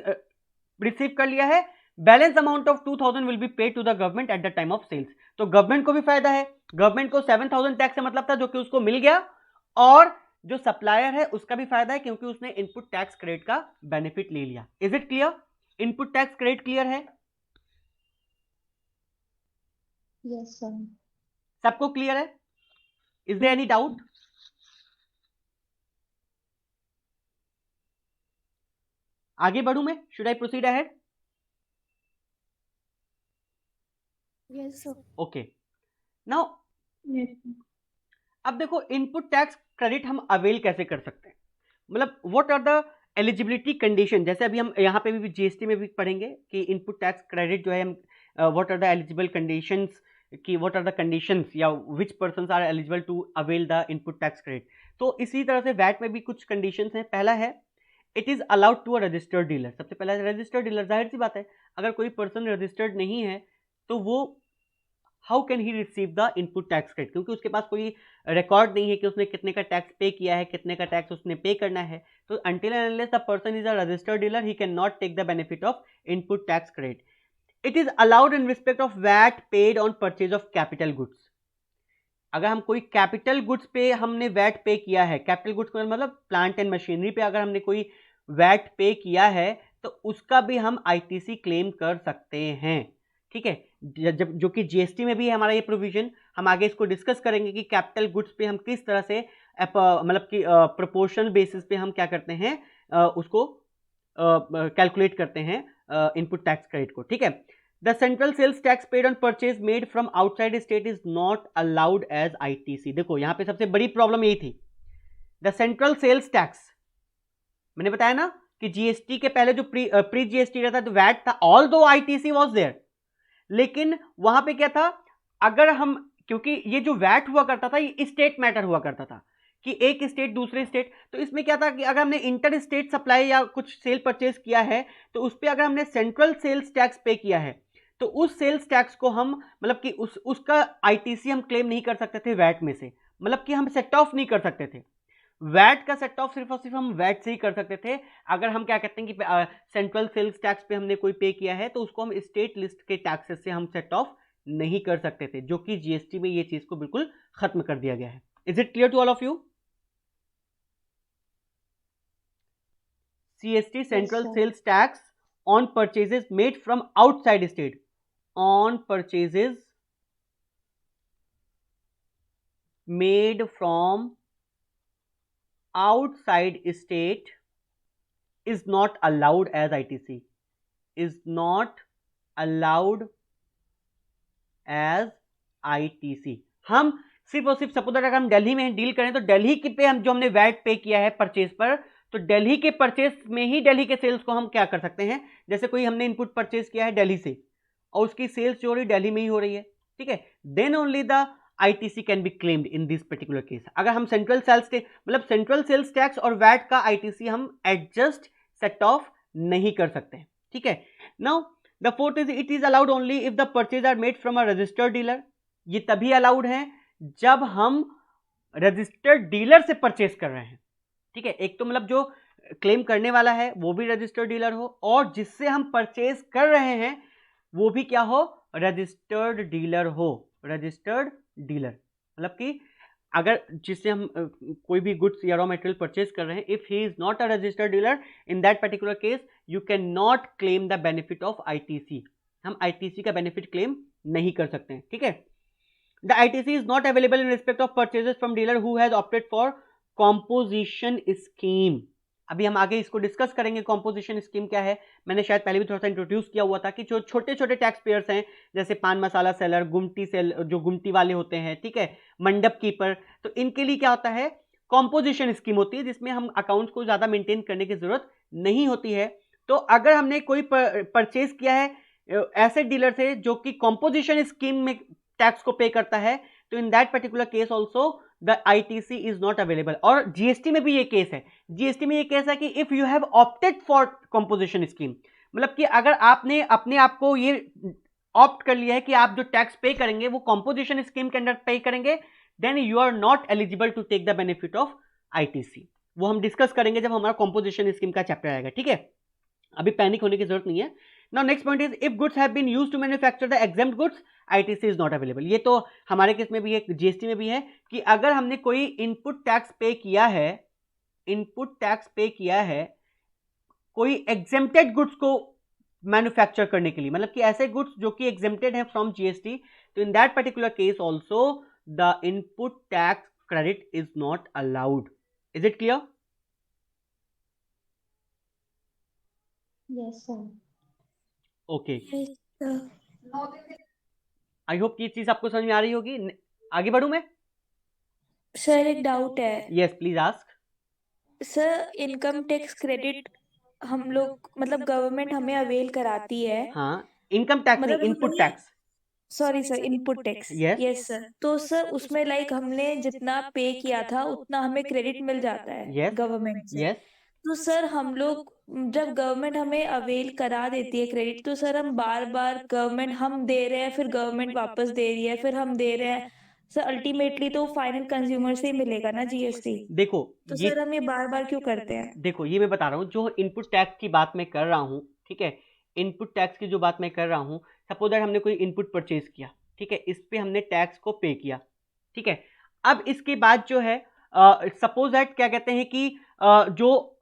receive कर लिया है, balance amount of 2,000 will be paid to the government at the time of sales. तो गवर्नमेंट को भी फायदा है, गवर्नमेंट को 7,000 टैक्स से मतलब था जो कि उसको मिल गया, और जो सप्लायर है उसका भी फायदा है क्योंकि उसने इनपुट टैक्स क्रेडिट का बेनिफिट ले लिया। Is it clear? Input tax credit clear है? Yes sir. सबको क्लियर है? Is there any doubt? आगे बढ़ूं मैं? Should I proceed ahead? Yes, sir. Okay, now अब देखो इनपुट टैक्स क्रेडिट हम अवेल कैसे कर सकते हैं, मतलब what are the eligibility condition. जैसे अभी हम यहाँ पे भी जीएसटी में भी पढ़ेंगे कि इनपुट टैक्स क्रेडिट जो है हम what are the eligible conditions, कि व्हाट आर द कंडीशंस या which persons are eligible to avail the input tax credit. तो इसी तरह से वैट में भी कुछ कंडीशंस हैं। पहला है it is allowed to a registered dealer. सबसे पहला रजिस्टर्ड डीलर, जाहिर सी बात है अगर कोई पर्सन रजिस्टर्ड नहीं है तो वो how can he receive the input tax credit, क्योंकि उसके पास कोई रिकॉर्ड नहीं है कि उसने कितने का टैक्स पे किया है, कितने का टैक्स उसने पे करना है। तो until and unless the person is a registered dealer he can not take the benefit of input tax credit. It is allowed in respect of VAT paid on purchase of capital goods. अगर हम कोई कैपिटल गुड्स पे हमने वैट पे किया है, कैपिटल गुड्स मतलब प्लांट एंड मशीनरी पे अगर हमने कोई वैट पे किया है तो उसका भी हम आईटीसी क्लेम कर सकते हैं। ठीक है, जब जो कि जीएसटी में भी है हमारा ये प्रोविजन। हम आगे इसको डिस्कस करेंगे कि कैपिटल गुड्स पे हम किस तरह से मतलब कि प्रोपोर्शनल बेसिस पे हम क्या करते हैं, उसको कैलकुलेट करते हैं इनपुट टैक्स क्रेडिट को। ठीक है, the central sales tax paid on purchase made from outside state is not allowed as ITC. देखो यहाँ पे सबसे बड़ी प्रॉब्लम यही थी, द सेंट्रल सेल्स टैक्स। मैंने बताया ना कि जीएसटी के पहले जो प्री जीएसटी रहता तो वैट था, ऑल दो आईटीसी वॉज देयर, लेकिन वहां पे क्या था, अगर हम, क्योंकि ये जो वैट हुआ करता था ये स्टेट मैटर हुआ करता था कि एक स्टेट दूसरे स्टेट, तो इसमें क्या था कि अगर हमने इंटर स्टेट सप्लाई या कुछ सेल परचेज किया है तो उस पर अगर हमने सेंट्रल सेल्स टैक्स पे किया है तो उस सेल्स टैक्स को हम मतलब कि उसका आईटीसी हम क्लेम नहीं कर सकते थे वैट में से, मतलब कि हम सेट ऑफ नहीं कर सकते थे। वैट का सेट ऑफ सिर्फ और सिर्फ हम वैट से ही कर सकते थे। अगर हम क्या कहते हैं कि सेंट्रल सेल्स टैक्स पे हमने कोई पे किया है तो उसको हम स्टेट लिस्ट के टैक्सेस से हम सेट ऑफ नहीं कर सकते थे, जो कि जीएसटी में ये चीज को बिल्कुल खत्म कर दिया गया है। Is it clear to all of you? CST central sales tax on purchases made from outside state, on purchases made from outside state is not allowed as ITC, is not allowed as ITC। हम सिर्फ और सिर्फ सपोज अगर हम दिल्ली में डील करें तो दिल्ली की पे हम जो हमने वैट पे किया है परचेज पर, तो दिल्ली के परचेज में ही दिल्ली के सेल्स को हम क्या कर सकते हैं, जैसे कोई हमने इनपुट परचेज किया है दिल्ली से और उसकी सेल्स जो हो रही है दिल्ली में ही हो रही है, ठीक है, then only the ITC can be claimed in this particular case. अगर हम सेंट्रल सेल्स मतलब सेंट्रल सेल्स टैक्स और वैट का ITC हम एडजस्ट सेट ऑफ नहीं कर सकते। ठीक है, now the fourth is it is allowed only if the purchase are made from a registered dealer. ये तभी अलाउड है जब हम रजिस्टर्ड डीलर से परचेज कर रहे हैं। ठीक है, एक तो मतलब जो क्लेम करने वाला है वो भी रजिस्टर्ड डीलर हो और जिससे हम परचेज कर रहे हैं वो भी क्या हो, रजिस्टर्ड डीलर हो। रजिस्टर्ड डीलर मतलब कि अगर जिससे हम कोई भी गुड्स या रॉ मटेरियल परचेज कर रहे हैं, if he is not a registered dealer, in that particular case you can not claim the benefit of ITC। हम ITC का बेनिफिट क्लेम नहीं कर सकते हैं। ठीक है, the ITC is not available in respect of purchases from dealer who has opted for composition scheme. अभी हम आगे इसको डिस्कस करेंगे कॉम्पोजिशन स्कीम क्या है। मैंने शायद पहले भी थोड़ा सा इंट्रोड्यूस किया हुआ था कि जो छोटे छोटे टैक्स पेयर्स हैं जैसे पान मसाला सेलर, गुमटी सेल जो गुमटी वाले होते हैं, ठीक है, मंडप कीपर, तो इनके लिए क्या होता है, कॉम्पोजिशन स्कीम होती है जिसमें हम अकाउंट्स को ज़्यादा मेंटेन करने की जरूरत नहीं होती है। तो अगर हमने कोई परचेज किया है ऐसे डीलर से जो कि कॉम्पोजिशन स्कीम में टैक्स को पे करता है, तो in that particular case also the ITC is not available. और जीएसटी में भी ये केस है, जीएसटी में ये केस है कि if you have opted for composition scheme, मतलब कि अगर आपने अपने आप को ये ऑप्ट कर लिया है कि आप जो टैक्स पे करेंगे वो कॉम्पोजिशन स्कीम के अंडर पे करेंगे, then you are not eligible to take the benefit of ITC. वो हम डिस्कस करेंगे जब हमारा कॉम्पोजिशन स्कीम का चैप्टर आएगा, ठीक है, अभी पैनिक होने की जरूरत नहीं है। Now next point is if goods have been used to manufacture the exempt goods ITC is not available. ये तो हमारे केस में भी है, जीएसटी में भी है कि अगर हमने कोई इनपुट टैक्स पे किया है, इनपुट टैक्स पे किया है कोई एग्जेम्प्टेड गुड्स को मैन्युफैक्चर करने के लिए, मतलब कि ऐसे गुड्स जो कि एग्जेम्प्टेड है फ्रॉम जीएसटी, तो in that particular case also the input tax credit is not allowed. Is it clear? Yes, sir. Okay, Yes, sir. I hope ये चीज आपको समझ में आ रही होगी। आगे बढ़ूं मैं? सर एक डाउट है yes please ask. Sir, income tax credit हम लोग मतलब गवर्नमेंट हमें अवेल कराती है, हाँ, इनकम टैक्स नहीं, मतलब इनपुट हमें tax. Sorry sir, input tax. Yes. Yes sir, तो सर उसमें लाइक हमने जितना पे किया था उतना हमें क्रेडिट मिल जाता है Yes. गवर्नमेंट से। यस, तो सर हम लोग जब गवर्नमेंट हमें अवेल करा देती है क्रेडिट, तो सर हम बार बार गवर्नमेंट हम दे रहे हैं, फिर गवर्नमेंट वापस दे रही है, फिर हम दे रहे हैं, सर अल्टीमेटली तो फाइनल कंज्यूमर से ही मिलेगा ना जीएसटी। देखो तो ये, सर हम ये बार बार क्यों करते हैं? देखो ये मैं बता रहा हूँ, जो इनपुट टैक्स की बात मैं कर रहा हूँ, ठीक है, इनपुट टैक्स की जो बात मैं कर रहा हूँ, सपोज दैट हमने कोई इनपुट परचेज किया, ठीक है, इस पे हमने टैक्स को पे किया, ठीक है। अब इसके बाद जो है सपोज दैट क्या कहते हैं कि जो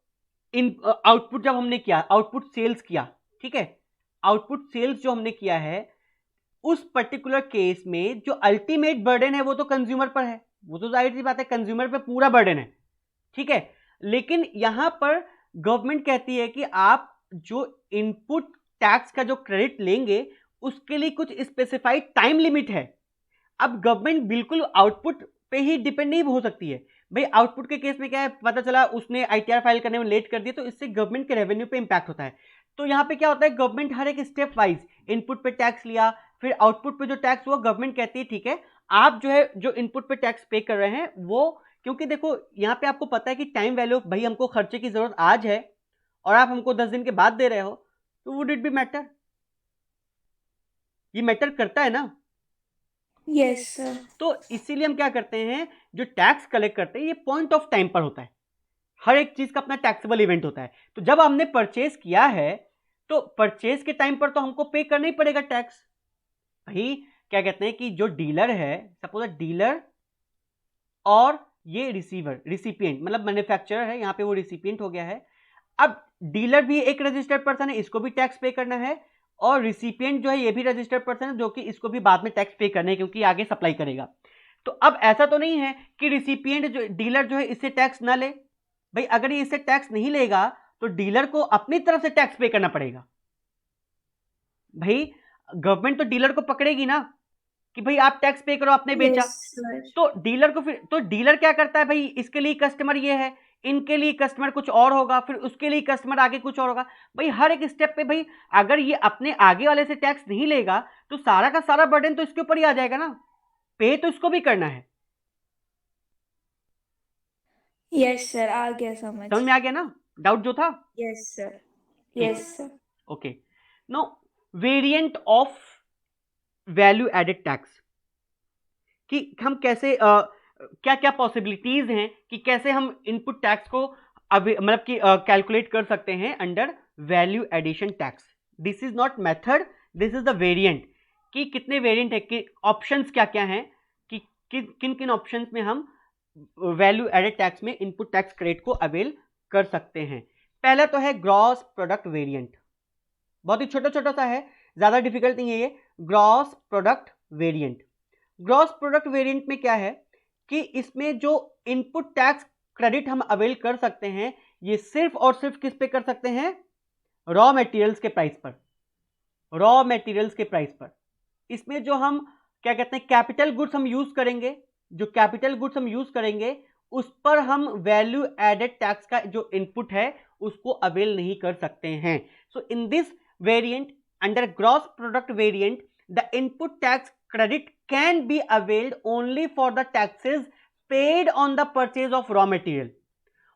इन आउटपुट जब हमने किया, आउटपुट सेल्स किया, ठीक है, आउटपुट सेल्स जो हमने किया है, उस पर्टिकुलर केस में जो अल्टीमेट बर्डन है वो तो कंज्यूमर पर है, वो तो जाहिर सी बात है कंज्यूमर पे पूरा बर्डन है, ठीक है। लेकिन यहां पर गवर्नमेंट कहती है कि आप जो इनपुट टैक्स का जो क्रेडिट लेंगे उसके लिए कुछ स्पेसिफाइड टाइम लिमिट है। अब गवर्नमेंट बिल्कुल आउटपुट पे ही डिपेंड नहीं हो सकती है भाई। आउटपुट के केस में क्या है, पता चला उसने आईटीआर फाइल करने में लेट कर दिया, तो इससे गवर्नमेंट के रेवेन्यू पे इंपैक्ट होता है। तो यहाँ पे क्या होता है, गवर्नमेंट हर एक स्टेप वाइज इनपुट पे टैक्स लिया, फिर आउटपुट पे जो टैक्स हुआ, गवर्नमेंट कहती है ठीक है आप जो है जो इनपुट पे टैक्स पे कर रहे हैं वो, क्योंकि देखो यहाँ पे आपको पता है कि टाइम वैल्यू, भाई हमको खर्चे की जरूरत आज है और आप हमको 10 दिन के बाद दे रहे हो, तो वुड इट बी मैटर? ये मैटर करता है ना। Yes sir. तो इसीलिए हम क्या करते हैं, जो टैक्स कलेक्ट करते हैं ये पॉइंट ऑफ टाइम पर होता है, हर एक चीज का अपना टैक्सेबल इवेंट होता है। तो जब हमने परचेज किया है तो परचेज के टाइम पर तो हमको पे करना ही पड़ेगा टैक्स। भाई क्या कहते हैं कि जो डीलर है, सपोज डीलर और ये रिसीवर, रिसिपिएंट मतलब मैन्युफैक्चरर है, यहाँ पे वो रिसिपिएंट हो गया है। अब डीलर भी एक रजिस्टर्ड पर्सन है, इसको भी टैक्स पे करना है, और रिसिपिएंट जो है ये भी रजिस्टर्ड पर्सन है जो कि इसको भी बाद में टैक्स पे करना है क्योंकि आगे सप्लाई करेगा। तो अब ऐसा तो नहीं है कि रिसिपिएंट जो डीलर जो है इससे टैक्स ना ले। भाई अगर ये इससे टैक्स नहीं लेगा तो डीलर को अपनी तरफ से टैक्स पे करना पड़ेगा। भाई गवर्नमेंट तो डीलर को पकड़ेगी ना कि भाई आप टैक्स पे करो, आपने बेचा। तो डीलर को फिर, तो डीलर क्या करता है, भाई इसके लिए कस्टमर ये है, इनके लिए कस्टमर कुछ और होगा, फिर उसके लिए कस्टमर आगे कुछ और होगा। भाई हर एक स्टेप पे भाई अगर ये अपने आगे वाले से टैक्स नहीं लेगा तो सारा का सारा बर्डन तो इसके ऊपर ही आ जाएगा ना, पे तो इसको भी करना है। यस सर, आ गया समझ में आ गया ना डाउट जो था? Yes sir, yes sir. Okay, no variant of value added tax कि हम कैसे क्या क्या पॉसिबिलिटीज हैं कि कैसे हम इनपुट टैक्स को मतलब कि कैलकुलेट कर सकते हैं under value addition tax. This is not method, this is the variant कि कितने वेरिएंट है, कि ऑप्शंस क्या क्या हैं, कि किन किन ऑप्शंस में हम वैल्यू एडेड टैक्स में इनपुट टैक्स क्रेडिट को अवेल कर सकते हैं। पहला तो है ग्रॉस प्रोडक्ट वेरिएंट, बहुत ही छोटा छोटा सा है, ज्यादा डिफिकल्ट नहीं है ये। Gross product variant, gross product variant में क्या है कि इसमें जो इनपुट टैक्स क्रेडिट हम अवेल कर सकते हैं ये सिर्फ और सिर्फ किस पे कर सकते हैं, रॉ मटेरियल्स के प्राइस पर, रॉ मटेरियल्स के प्राइस पर। इसमें जो हम क्या कहते हैं कैपिटल गुड्स हम यूज करेंगे, जो कैपिटल गुड्स हम यूज करेंगे उस पर हम वैल्यू एडेड टैक्स का जो इनपुट है उसको अवेल नहीं कर सकते हैं। So in this variant, under gross product variant, the input tax credit can be availed only for the taxes paid on the purchase of raw material.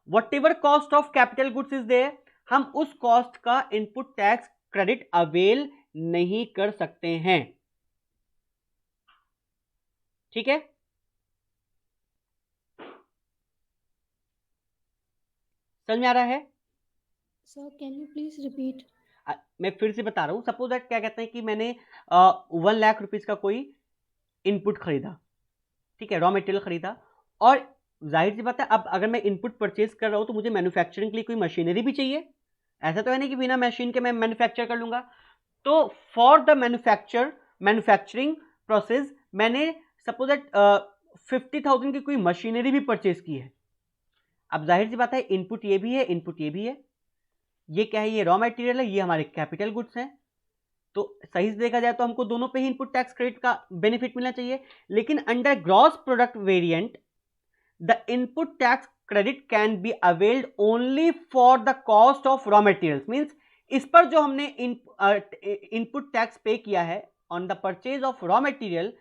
Whatever cost of capital goods is there, हम उस cost का input tax क्रेडिट अवेल नहीं कर सकते हैं। ठीक है, समझ में आ रहा है? Sir can you please repeat? मैं फिर से बता रहा हूं, सपोज दैट क्या कहते हैं कि मैंने 1 लाख रुपीज का कोई इनपुट खरीदा, ठीक है, रॉ मटेरियल खरीदा, और जाहिर सी बात है अब अगर मैं इनपुट परचेज कर रहा हूं तो मुझे मैन्युफैक्चरिंग के लिए कोई मशीनरी भी चाहिए। ऐसा तो है नहीं कि बिना मशीन के मैं मैन्युफैक्चर कर लूंगा। तो फॉर द मैन्युफैक्चरिंग प्रोसेस मैंने सपोज दैट 50,000 की कोई मशीनरी भी परचेज की है। अब जाहिर सी बात है इनपुट ये भी है, इनपुट ये भी है, ये क्या है, ये रॉ मटेरियल है, ये हमारे कैपिटल गुड्स हैं। तो सही से देखा जाए तो हमको दोनों पे ही इनपुट टैक्स क्रेडिट का बेनिफिट मिलना चाहिए। लेकिन under gross product variant the input tax credit can be availed only for the cost of raw materials. Means इस पर जो हमने इनपुट टैक्स पे किया है on the purchase of raw material,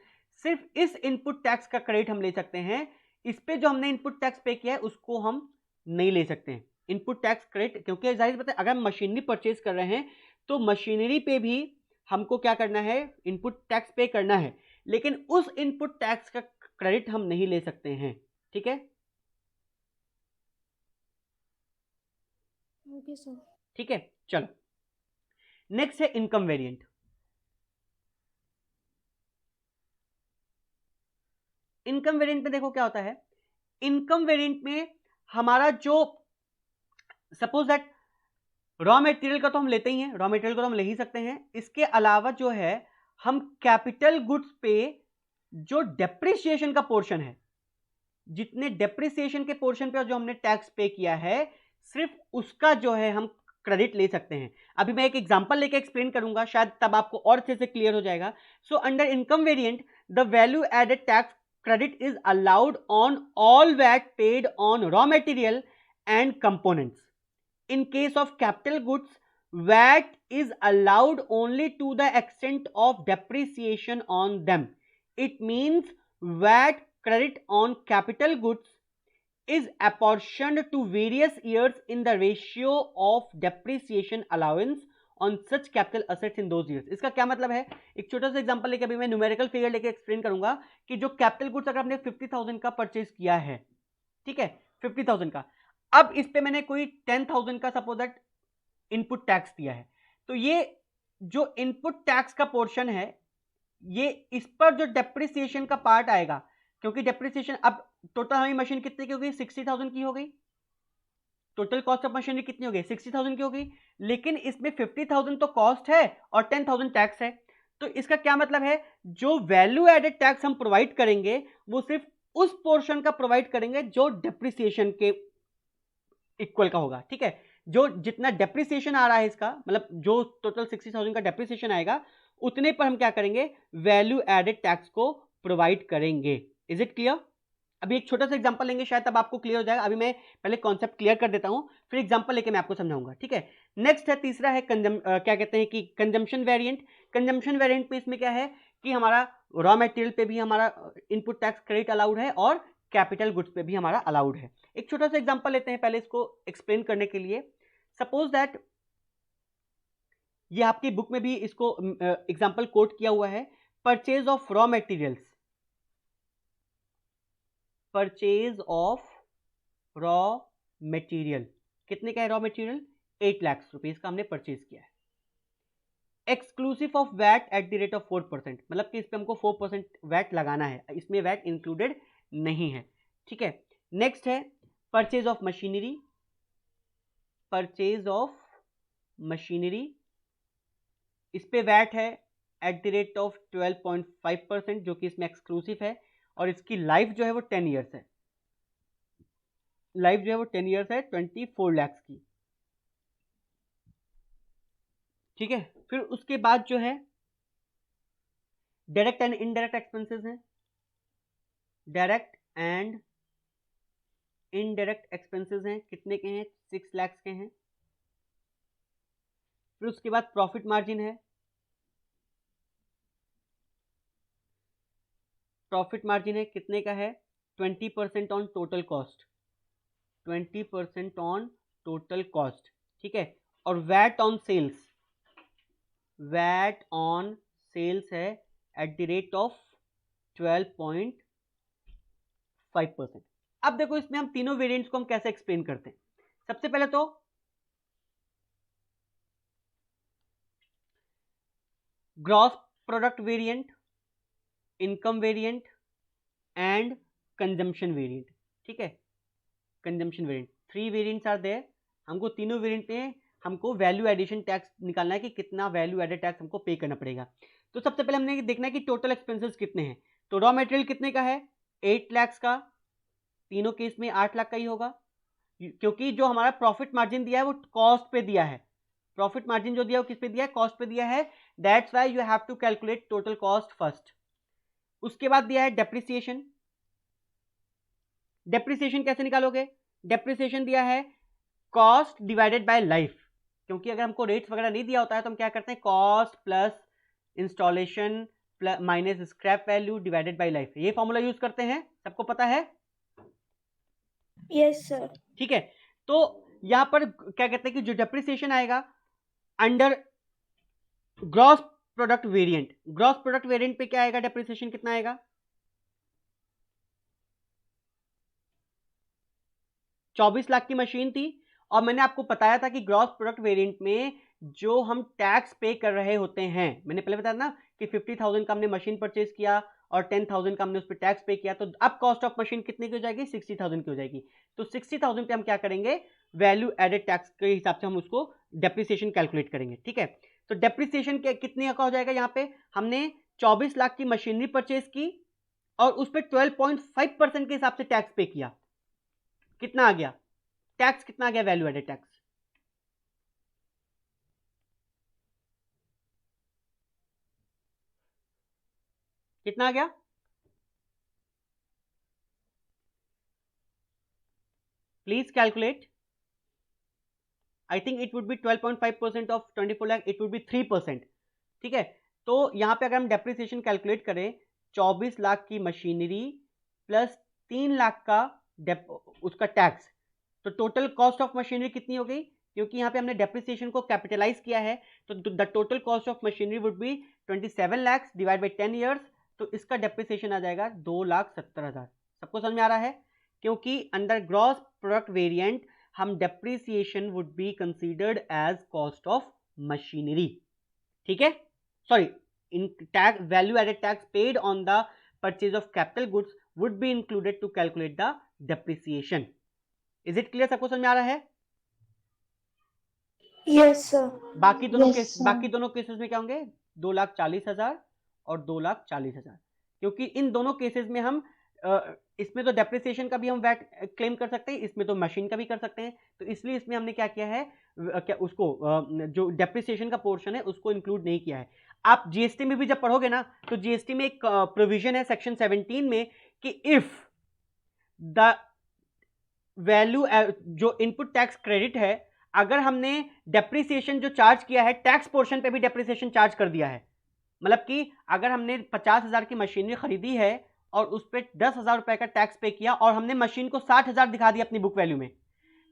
सिर्फ इस इनपुट टैक्स का क्रेडिट हम ले सकते हैं। इस पे जो हमने इनपुट टैक्स पे किया है उसको हम नहीं ले सकते हैं इनपुट टैक्स क्रेडिट, क्योंकि जाहिर बात है अगर हम मशीनरी परचेज कर रहे हैं तो मशीनरी पे भी हमको क्या करना है, इनपुट टैक्स पे करना है, लेकिन उस इनपुट टैक्स का क्रेडिट हम नहीं ले सकते हैं। ठीक है, ओके सर। ठीक है, चलो नेक्स्ट है इनकम वेरिएंट। इनकम वेरिएंट में देखो क्या होता है, इनकम वेरिएंट में हमारा जो सपोज दैट रॉ मटेरियल का तो हम लेते ही हैं, रॉ मटेरियल को तो हम ले ही सकते हैं, इसके अलावा जो है हम कैपिटल गुड्स पे जो डेप्रिसिएशन का पोर्शन है, जितने डेप्रिसिएशन के पोर्शन पे जो हमने टैक्स पे किया है सिर्फ उसका जो है हम क्रेडिट ले सकते हैं। अभी मैं एक एग्जांपल लेके एक्सप्लेन करूंगा, शायद तब आपको और अच्छे से क्लियर हो जाएगा। So under income variant the value added tax credit is allowed on all VAT paid on raw material and components. In case of capital goods, VAT is allowed only to the extent of depreciation on them. It means VAT credit on capital goods is apportioned to various years in the ratio of depreciation allowance on such capital assets in those years. इसका क्या मतलब है, एक छोटा सा एग्जांपल लेके अभी मैं न्यूमेरिकल फिगर लेके एक्सप्लेन करूंगा कि जो कैपिटल गुड्स अगर आपने 50,000 का परचेज किया है, ठीक है, 50,000 का, अब इस पे मैंने कोई 10,000 का सपोज दैट इनपुट टैक्स दिया है, तो ये जो इनपुट टैक्स का पोर्शन है ये इस पर जो डेप्रिसिएशन का पार्ट आएगा, क्योंकि डेप्रिसिएशन अब टोटल हमारी मशीन कितने की हो गई, 60,000 की हो गई, टोटल कॉस्ट ऑफ मशीनरी कितनी हो गई, 60,000 की हो गई, लेकिन इसमें 50,000 तो कॉस्ट है और 10,000 टैक्स है। तो इसका क्या मतलब है, जो वैल्यू एडेड टैक्स हम प्रोवाइड करेंगे वो सिर्फ उस पोर्शन का प्रोवाइड करेंगे जो डेप्रिसिएशन के इक्वल का होगा। ठीक है, जो जितना डेप्रिसिएशन आ रहा है इसका मतलब जो टोटल 60,000 का डेप्रिसिएशन आएगा उतने पर हम क्या करेंगे, वैल्यू एडेड टैक्स को प्रोवाइड करेंगे। Is it clear? अभी एक छोटा सा एग्जांपल लेंगे, शायद तब आपको क्लियर हो जाएगा। अभी मैं पहले कॉन्सेप्ट क्लियर कर देता हूं, फिर एग्जांपल लेके मैं आपको समझाऊंगा। ठीक है, नेक्स्ट है तीसरा है क्या कहते हैं कि कंजम्पशन वेरिएंट। कंजम्पशन वेरिएंट में इसमें क्या है कि हमारा रॉ मटेरियल पे भी हमारा इनपुट टैक्स क्रेडिट अलाउड है और कैपिटल गुड्स पे भी हमारा अलाउड है। एक छोटा सा एग्जांपल लेते हैं पहले इसको एक्सप्लेन करने के लिए। सपोज दैट ये आपकी बुक में भी इसको एग्जांपल कोट किया हुआ है, purchase of raw materials, purchase of raw material, कितने का है रॉ मटेरियल, 8 लाख रुपीज का हमने परचेज किया है, exclusive of VAT at the rate of 4%, मतलब कि इस पे हमको 4% वैट लगाना है, इसमें वैट इंक्लूडेड नहीं है। ठीक है, नेक्स्ट है purchase of machinery, purchase of machinery, इस पे वैट है एट द रेट ऑफ 12.5% जो कि इसमें एक्सक्लूसिव है, और इसकी लाइफ जो है वो 10 ईयर्स है, लाइफ जो है वो 10 ईयर्स है, 24 लाख की। ठीक है, फिर उसके बाद जो है डायरेक्ट एंड इनडायरेक्ट एक्सपेंसेस हैं, डायरेक्ट एंड इनडायरेक्ट एक्सपेंसेस हैं, कितने के हैं, 6 लाख के हैं। फिर उसके बाद प्रॉफिट मार्जिन है, प्रॉफिट मार्जिन है कितने का है, 20% on total cost, 20% on total cost. ठीक है, और VAT on sales, VAT on sales है एट द रेट ऑफ 12.5%। अब देखो इसमें हम तीनों वेरिएंट्स को हम कैसे एक्सप्लेन करते हैं। सबसे पहले तो gross product variant, income variant and consumption variant. ठीक है, consumption variant, 3 variants are there. हमको तीनों वेरिएंट में हमको वैल्यू एडिशन टैक्स निकालना है कि कितना वैल्यू एडेड टैक्स हमको पे करना पड़ेगा। तो सबसे पहले हमने देखना है कि टोटल एक्सपेंसेस कितने हैं। तो रॉ मटेरियल कितने का है, 8 लाख का, तीनों केस में 8 लाख का ही होगा, क्योंकि जो हमारा प्रॉफिट मार्जिन दिया है वो कॉस्ट पे दिया है। प्रॉफिट मार्जिन जो दिया है वो किस पे दिया है, कॉस्ट पे दिया है। That's why you have to calculate total cost first. उसके बाद दिया है डेप्रिसिएशन। डेप्रिसिएशन कैसे निकालोगे, डेप्रिसिएशन दिया है कॉस्ट डिवाइडेड बाय लाइफ, क्योंकि अगर हमको रेट्स वगैरह नहीं दिया होता है तो हम क्या करते हैं, cost plus installation plus minus scrap value divided by life, ये फॉर्मूला यूज करते हैं, सबको पता है। Yes sir. ठीक है, तो यहां पर क्या कहते हैं कि जो डेप्रिसिएशन आएगा under gross product variant, gross product variant पे क्या आएगा, डेप्रिसिएशन कितना आएगा, 24 लाख की मशीन थी और मैंने आपको बताया था कि ग्रॉस प्रोडक्ट वेरिएंट में जो हम टैक्स पे कर रहे होते हैं, मैंने पहले बताया ना कि 50,000 का हमने मशीन परचेज किया और 10,000 का हमने उस पर टैक्स पे किया, तो अब कॉस्ट ऑफ मशीन कितने की हो जाएगी, 60,000 की हो जाएगी। तो 60,000 पे हम क्या करेंगे, वैल्यू एडेड टैक्स के हिसाब से हम उसको डेप्रिसिएशन कैलकुलेट करेंगे। ठीक है, तो डेप्रिसिएशन कितने का हो जाएगा, यहाँ पे हमने 24 लाख की मशीनरी परचेज की और उस पर 12.5% के हिसाब से टैक्स पे किया, कितना आ गया टैक्स, कितना आ गया वैल्यू एडेड टैक्स, कितना आ गया, please calculate. I think it would B 12.5% of 24 lakh, it would B 3%। ठीक है, तो यहां पे अगर हम डेप्रिसिएशन कैलकुलेट करें, 24 लाख की मशीनरी प्लस 3 लाख का उसका टैक्स, तो टोटल कॉस्ट ऑफ मशीनरी कितनी हो गई, क्योंकि यहां पे हमने डेप्रिसिएशन को कैपिटलाइज किया है, तो the total cost of machinery would be 27 lakh divide by 10 years, तो इसका डेप्रिसिएशन आ जाएगा 2,70,000। सबको समझ में आ रहा है, क्योंकि अंडर ग्रॉस प्रोडक्ट वेरिएंट हम depreciation would be considered as cost of machinery. ठीक है, sorry, in tax value added tax paid on the purchase of capital goods would be included to calculate the depreciation. Is it clear, सबको समझ में आ रहा है? Yes sir. बाकी दोनों केसेस में क्या होंगे, 2,40,000 और 2,40,000, क्योंकि इन दोनों केसेस में हम इसमें तो डेप्रिसिएशन का भी हम वैट क्लेम कर सकते हैं, इसमें तो मशीन का भी कर सकते हैं, तो इसलिए इसमें हमने क्या किया है, क्या उसको जो डेप्रिसिएशन का पोर्शन है उसको इंक्लूड नहीं किया है। आप जीएसटी में भी जब पढ़ोगे ना, तो जीएसटी में एक प्रोविजन है सेक्शन 17 में कि इफ द वैल्यू जो इनपुट टैक्स क्रेडिट है, अगर हमने डेप्रिसिएशन जो चार्ज किया है टैक्स पोर्शन पे भी डेप्रिसिएशन चार्ज कर दिया है, मतलब कि अगर हमने 50,000 की मशीनरी खरीदी है और उस पर 10,000 रुपए का टैक्स पे किया और हमने मशीन को 60,000 दिखा दिया अपनी बुक वैल्यू में,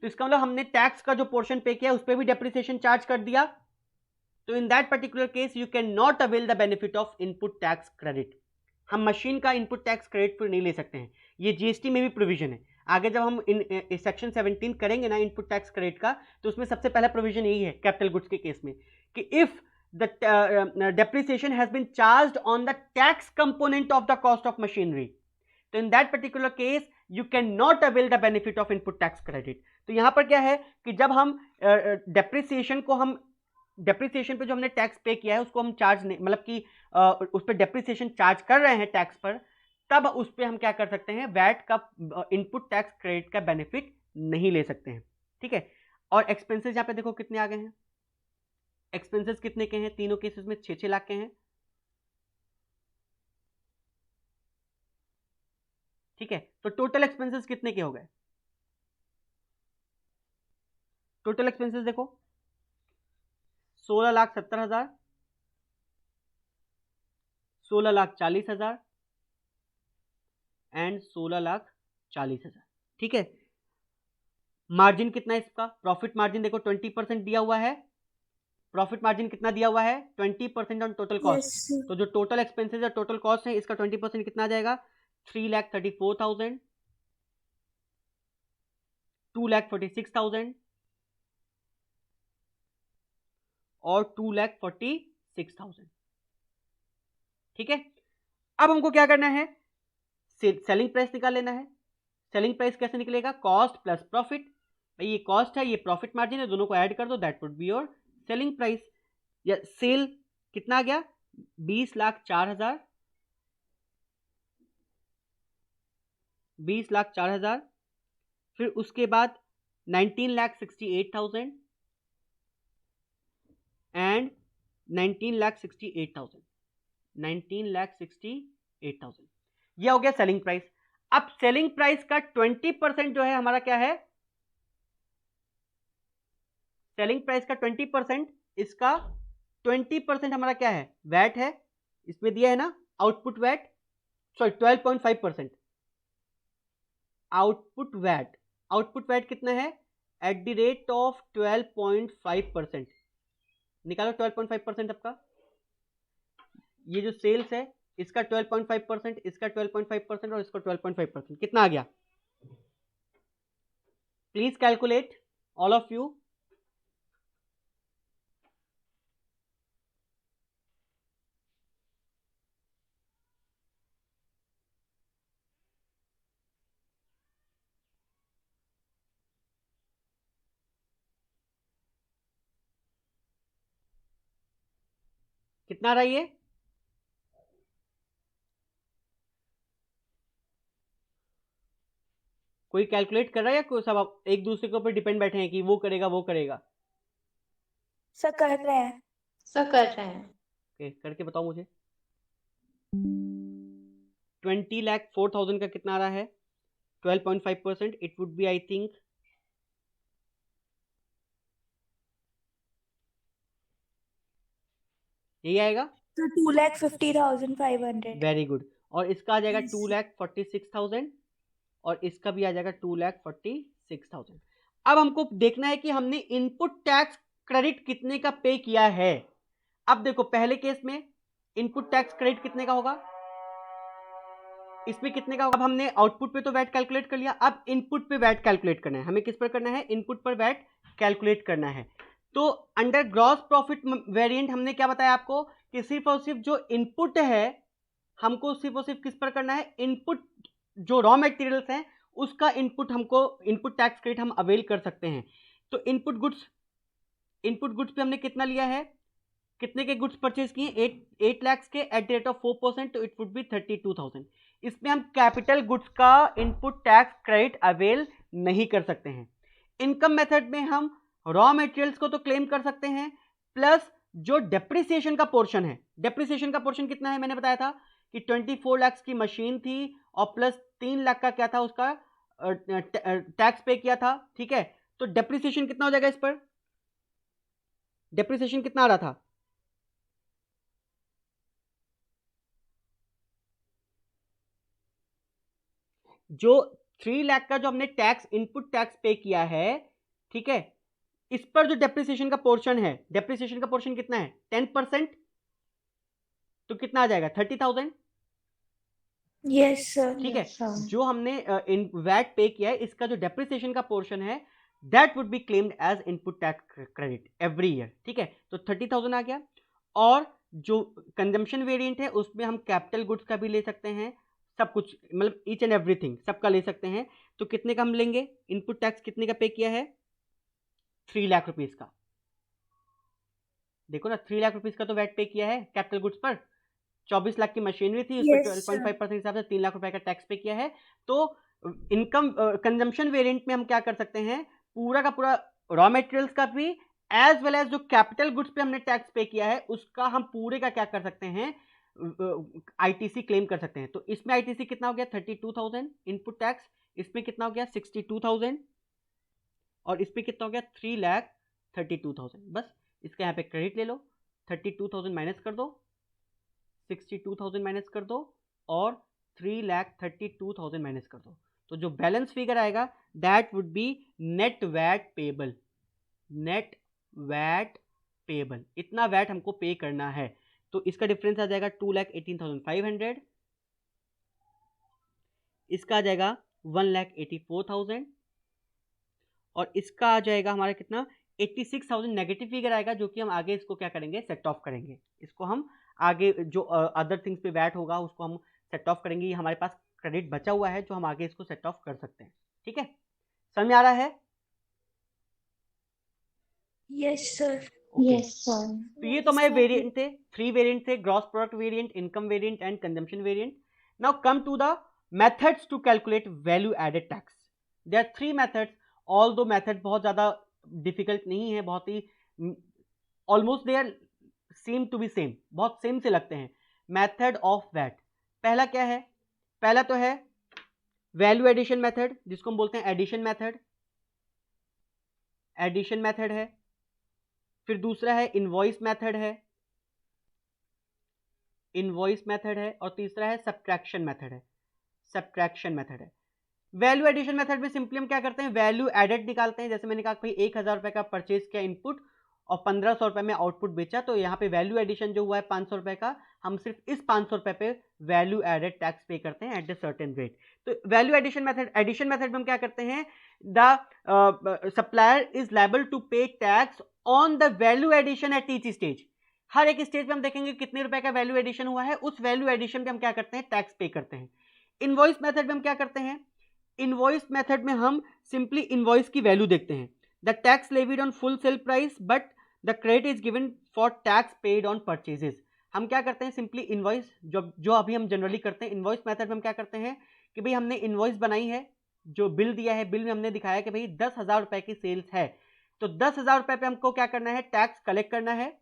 तो इसका मतलब हमने टैक्स का जो पोर्शन पे किया उस पर भी डेप्रिसिएशन चार्ज कर दिया, तो in that particular case you can not avail the benefit of input tax credit. हम मशीन का इनपुट टैक्स क्रेडिट पर नहीं ले सकते हैं, ये जीएसटी में भी प्रोविजन है। आगे जब हम इन सेक्शन 17 करेंगे ना इनपुट टैक्स क्रेडिट का, तो उसमें सबसे पहला प्रोविजन यही है कैपिटल गुड्स के केस में कि if the depreciation has been charged on the tax component of the cost of machinery, तो in that particular case you can not avail the benefit of input tax credit. तो यहां पर क्या है कि जब हम डेप्रिसिएशन पे जो हमने टैक्स पे किया है उसको हम चार्ज नहीं, मतलब कि उस पर डेप्रिसिएशन चार्ज कर रहे हैं टैक्स पर, तब उस पर हम क्या कर सकते हैं, वैट का इनपुट टैक्स क्रेडिट का बेनिफिट नहीं ले सकते हैं। ठीक है, और एक्सपेंसेस यहां पे देखो कितने आ गए हैं, एक्सपेंसेस कितने के हैं, तीनों केसेस में 6-6 लाख के हैं। ठीक है, तो टोटल एक्सपेंसेस कितने के हो गए, टोटल एक्सपेंसेस देखो 16,70,000, 16,40,000 एंड 16,40,000। ठीक है, मार्जिन कितना है इसका, प्रॉफिट मार्जिन देखो 20% दिया हुआ है, प्रॉफिट मार्जिन कितना दिया हुआ है 20% ऑन टोटल कॉस्ट। yes, तो जो टोटल एक्सपेंसेस या टोटल कॉस्ट है इसका 20% कितना आ जाएगा 3,34,000, 2,46,000 और 2,46,000। ठीक है, अब हमको क्या करना है, सेलिंग प्राइस निकाल लेना है। सेलिंग प्राइस कैसे निकलेगा, कॉस्ट प्लस प्रॉफिट। भाई ये कॉस्ट है, ये प्रॉफिट मार्जिन है, दोनों को ऐड कर दो, that would be your selling price. या सेल कितना आ गया 20,04,000, 20,04,000। फिर उसके बाद 19,68,000 एंड 19,68,000, 19,68,000। यह हो गया सेलिंग प्राइस। अब सेलिंग प्राइस का 20% जो है हमारा क्या है, सेलिंग प्राइस का 20%, इसका 20% हमारा क्या है, वैट है, इसमें दिया है ना output VAT, sorry 12.5%। Output VAT कितना है, एट द रेट ऑफ 12.5%। निकालो 12.5% आपका, ये जो सेल्स है इसका 12.5%, इसका 12.5% और इसका 12.5%, कितना आ गया, please calculate all of you. कितना रहा ये, कोई कैलकुलेट कर रहा है या कोई सब आप एक दूसरे के ऊपर डिपेंड बैठे हैं कि वो करेगा वो करेगा। सर कर रहे हैं। सर कर रहे हैं। ओके, करके बताओ मुझे। 20,04,000 का कितना आ रहा है 12.5%, it would be I think यही आएगा, तो 2,50,500। Very good. और इसका आ जाएगा 2,46,000 और इसका भी आ जाएगा 2,46,000। अब हमको देखना है कि हमने इनपुट टैक्स क्रेडिट कितने का पे किया है। अब देखो पहले केस में इनपुट टैक्स क्रेडिट कितने का होगा, इसमें कितने का होगा। अब हमने आउटपुट पे तो वैट कैलकुलेट कर लिया, अब इनपुट पे वैट कैलकुलेट करना है। हमें किस पर करना है, इनपुट पर वैट कैलकुलेट करना है। तो अंडर ग्रॉस प्रॉफिट वेरिएंट हमने क्या बताया आपको कि सिर्फ और सिर्फ जो इनपुट है हमको सिर्फ और सिर्फ किस पर करना है, इनपुट जो रॉ मटेरियल्स हैं उसका इनपुट, हमको इनपुट टैक्स क्रेडिट हम अवेल कर सकते हैं। तो इनपुट गुड्स पे हमने कितना लिया है, कितने के गुड्स परचेज किए 8 लाख के एट द रेट ऑफ 4%, तो इट वुड बी 32,000। इसमें हम कैपिटल गुड्स का इनपुट टैक्स क्रेडिट अवेल नहीं कर सकते हैं। इनकम मेथड में हम रॉ मटेरियल्स को तो क्लेम कर सकते हैं, प्लस जो डेप्रिसिएशन का पोर्शन है, डेप्रिसिएशन का पोर्शन कितना है, मैंने बताया था कि 24 लाख की मशीन थी और प्लस 3 लाख का क्या था उसका टैक्स पे किया था। ठीक है, तो डेप्रिसिएशन कितना हो जाएगा, इस पर डेप्रिसिएशन कितना आ रहा था, जो 3 लाख का जो हमने टैक्स इनपुट टैक्स पे किया है, ठीक है, इस पर जो डेप्रिसिएशन का पोर्शन है, डेप्रिसिएशन का पोर्शन कितना है 10%, तो कितना आ जाएगा 30,000। Yes sir. ठीक है, जो हमने इन वैट पे किया है इसका जो डेप्रिसिएशन का पोर्शन है that would be claimed as input tax credit every year. ठीक है, तो 30,000 आ गया। और जो कंजम्पशन वेरिएंट है उसमें हम कैपिटल गुड्स का भी ले सकते हैं, सब कुछ मतलब ईच एंड एवरीथिंग सबका ले सकते हैं। तो कितने का हम लेंगे, इनपुट टैक्स कितने का पे किया है 3 लाख रुपीज का। देखो ना 3 लाख रुपीज का तो वैट पे किया है कैपिटल गुड्स पर, 24 लाख की मशीनरी थी, उस पर 12.5% हिसाब से 3 लाख रुपए का टैक्स पे किया है। तो इनकम कंजम्पशन वेरिएंट में हम क्या कर सकते हैं, पूरा का पूरा रॉ मटेरियल्स का भी एज वेल एज जो कैपिटल गुड्स पे हमने टैक्स पे किया है उसका हम पूरे का क्या कर सकते हैं, आईटीसी क्लेम कर सकते हैं। तो इसमें आईटीसी कितना हो गया 32,000 इनपुट टैक्स, इसमें कितना हो गया 62,000 और इसमें कितना हो गया 3,32,000। बस इसका यहाँ पे क्रेडिट ले लो, 32,000 माइनस कर दो, 62,000 माइनस कर दो और 3,32,000 माइनस कर दो। तो जो बैलेंस फिगर आएगा that would be net VAT payable, net VAT payable, इतना वैट हमको पे करना है। तो इसका डिफरेंस आ जाएगा 2,18,500, इसका आ जाएगा 1,84,000 और इसका आ जाएगा हमारा कितना 86,000 नेगेटिव फिगर आएगा, जो कि हम आगे इसको क्या करेंगे सेट ऑफ करेंगे। इसको हम आगे जो अदर थिंग्स पे वैट होगा उसको हम सेट ऑफ करेंगे। ये हमारे पास क्रेडिट बचा हुआ है जो हम आगे इसको सेट ऑफ कर सकते हैं। ठीक है, समझ में आ रहा है? Yes sir. Yes, sir. तो ये तो हमारे वेरिएंट थे, 3 वेरिएंट थे, gross product variant, income variant and consumption variant. Now come to the methods to calculate value added tax. There are 3 methods, although method बहुत ज़्यादा डिफिकल्ट नहीं है, बहुत ही almost they are same to be same, बहुत सेम से लगते हैं। मेथड ऑफ वैट, पहला क्या है? पहला तो है वैल्यू एडिशन मेथड, जिसको हम बोलते हैं एडिशन मेथड, एडिशन मेथड है। फिर दूसरा है इनवॉइस मेथड है, इनवॉइस मेथड है। और तीसरा है सब्ट्रैक्शन मेथड है, सब्ट्रैक्शन मेथड है। वैल्यू एडिशन मेथड में सिंपली हम क्या करते हैं, वैल्यू एडेड निकालते हैं। जैसे मैंने कहा भाई 1,000 रुपए का परचेज किया इनपुट और 1,500 रुपए में आउटपुट बेचा, तो यहाँ पे वैल्यू एडिशन जो हुआ है 500 रुपए का, हम सिर्फ इस 500 रुपए पे वैल्यू एडेड टैक्स पे करते हैं एट द सर्टेन रेट। तो value addition method, addition method में हम क्या करते हैं, the supplier is liable to pay tax on the value addition at each stage. हर एक स्टेज पे हम देखेंगे कितने रुपए का वैल्यू एडिशन हुआ है, उस वैल्यू एडिशन पे हम क्या करते हैं, टैक्स पे करते हैं। इनवॉइस मेथड में हम क्या करते हैं, इनवॉइस मेथड में हम सिंपली इनवॉइस की वैल्यू देखते हैं। The tax levied on full sell price but the credit is given for tax paid on purchases. हम क्या करते हैं, सिंपली इनवॉइस जो अभी हम जनरली करते हैं, इनवॉइस मेथड में हम क्या करते हैं कि भाई हमने इनवॉइस बनाई है, जो बिल दिया है, बिल में हमने दिखाया कि भाई 10,000 रुपए की सेल्स है, तो 10,000 रुपए पे हमको क्या करना है, टैक्स कलेक्ट करना है।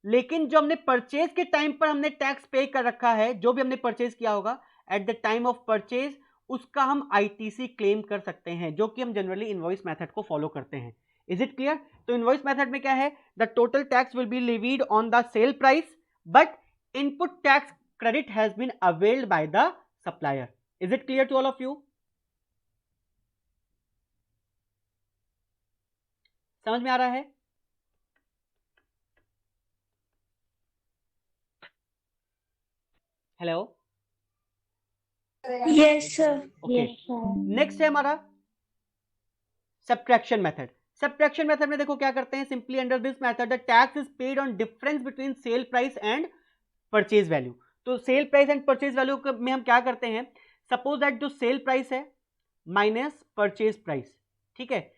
लेकिन जो हमने परचेज के टाइम पर हमने टैक्स पे कर रखा है, जो भी हमने परचेज किया होगा eight the time of purchase, उसका हम आईटीसी क्लेम कर सकते हैं, जो कि हम जनरली इनवॉइस मेथड को फॉलो करते हैं। Is it clear? तो इनवॉइस मेथड में क्या है, the total tax will be levied on the sale price but input tax credit has been availed by the supplier. Is it clear to all of you? समझ में आ रहा है? Hello, yes sir. Okay. Next है हमारा सब्ट्रैक्शन मेथड। सब्ट्रैक्शन मेथड में देखो क्या करते हैं, simply under this method the tax is paid on difference between sale price and purchase value. तो sale price and purchase value में हम क्या करते हैं, सपोज दैट जो सेल प्राइस है माइनस परचेज प्राइस, ठीक है,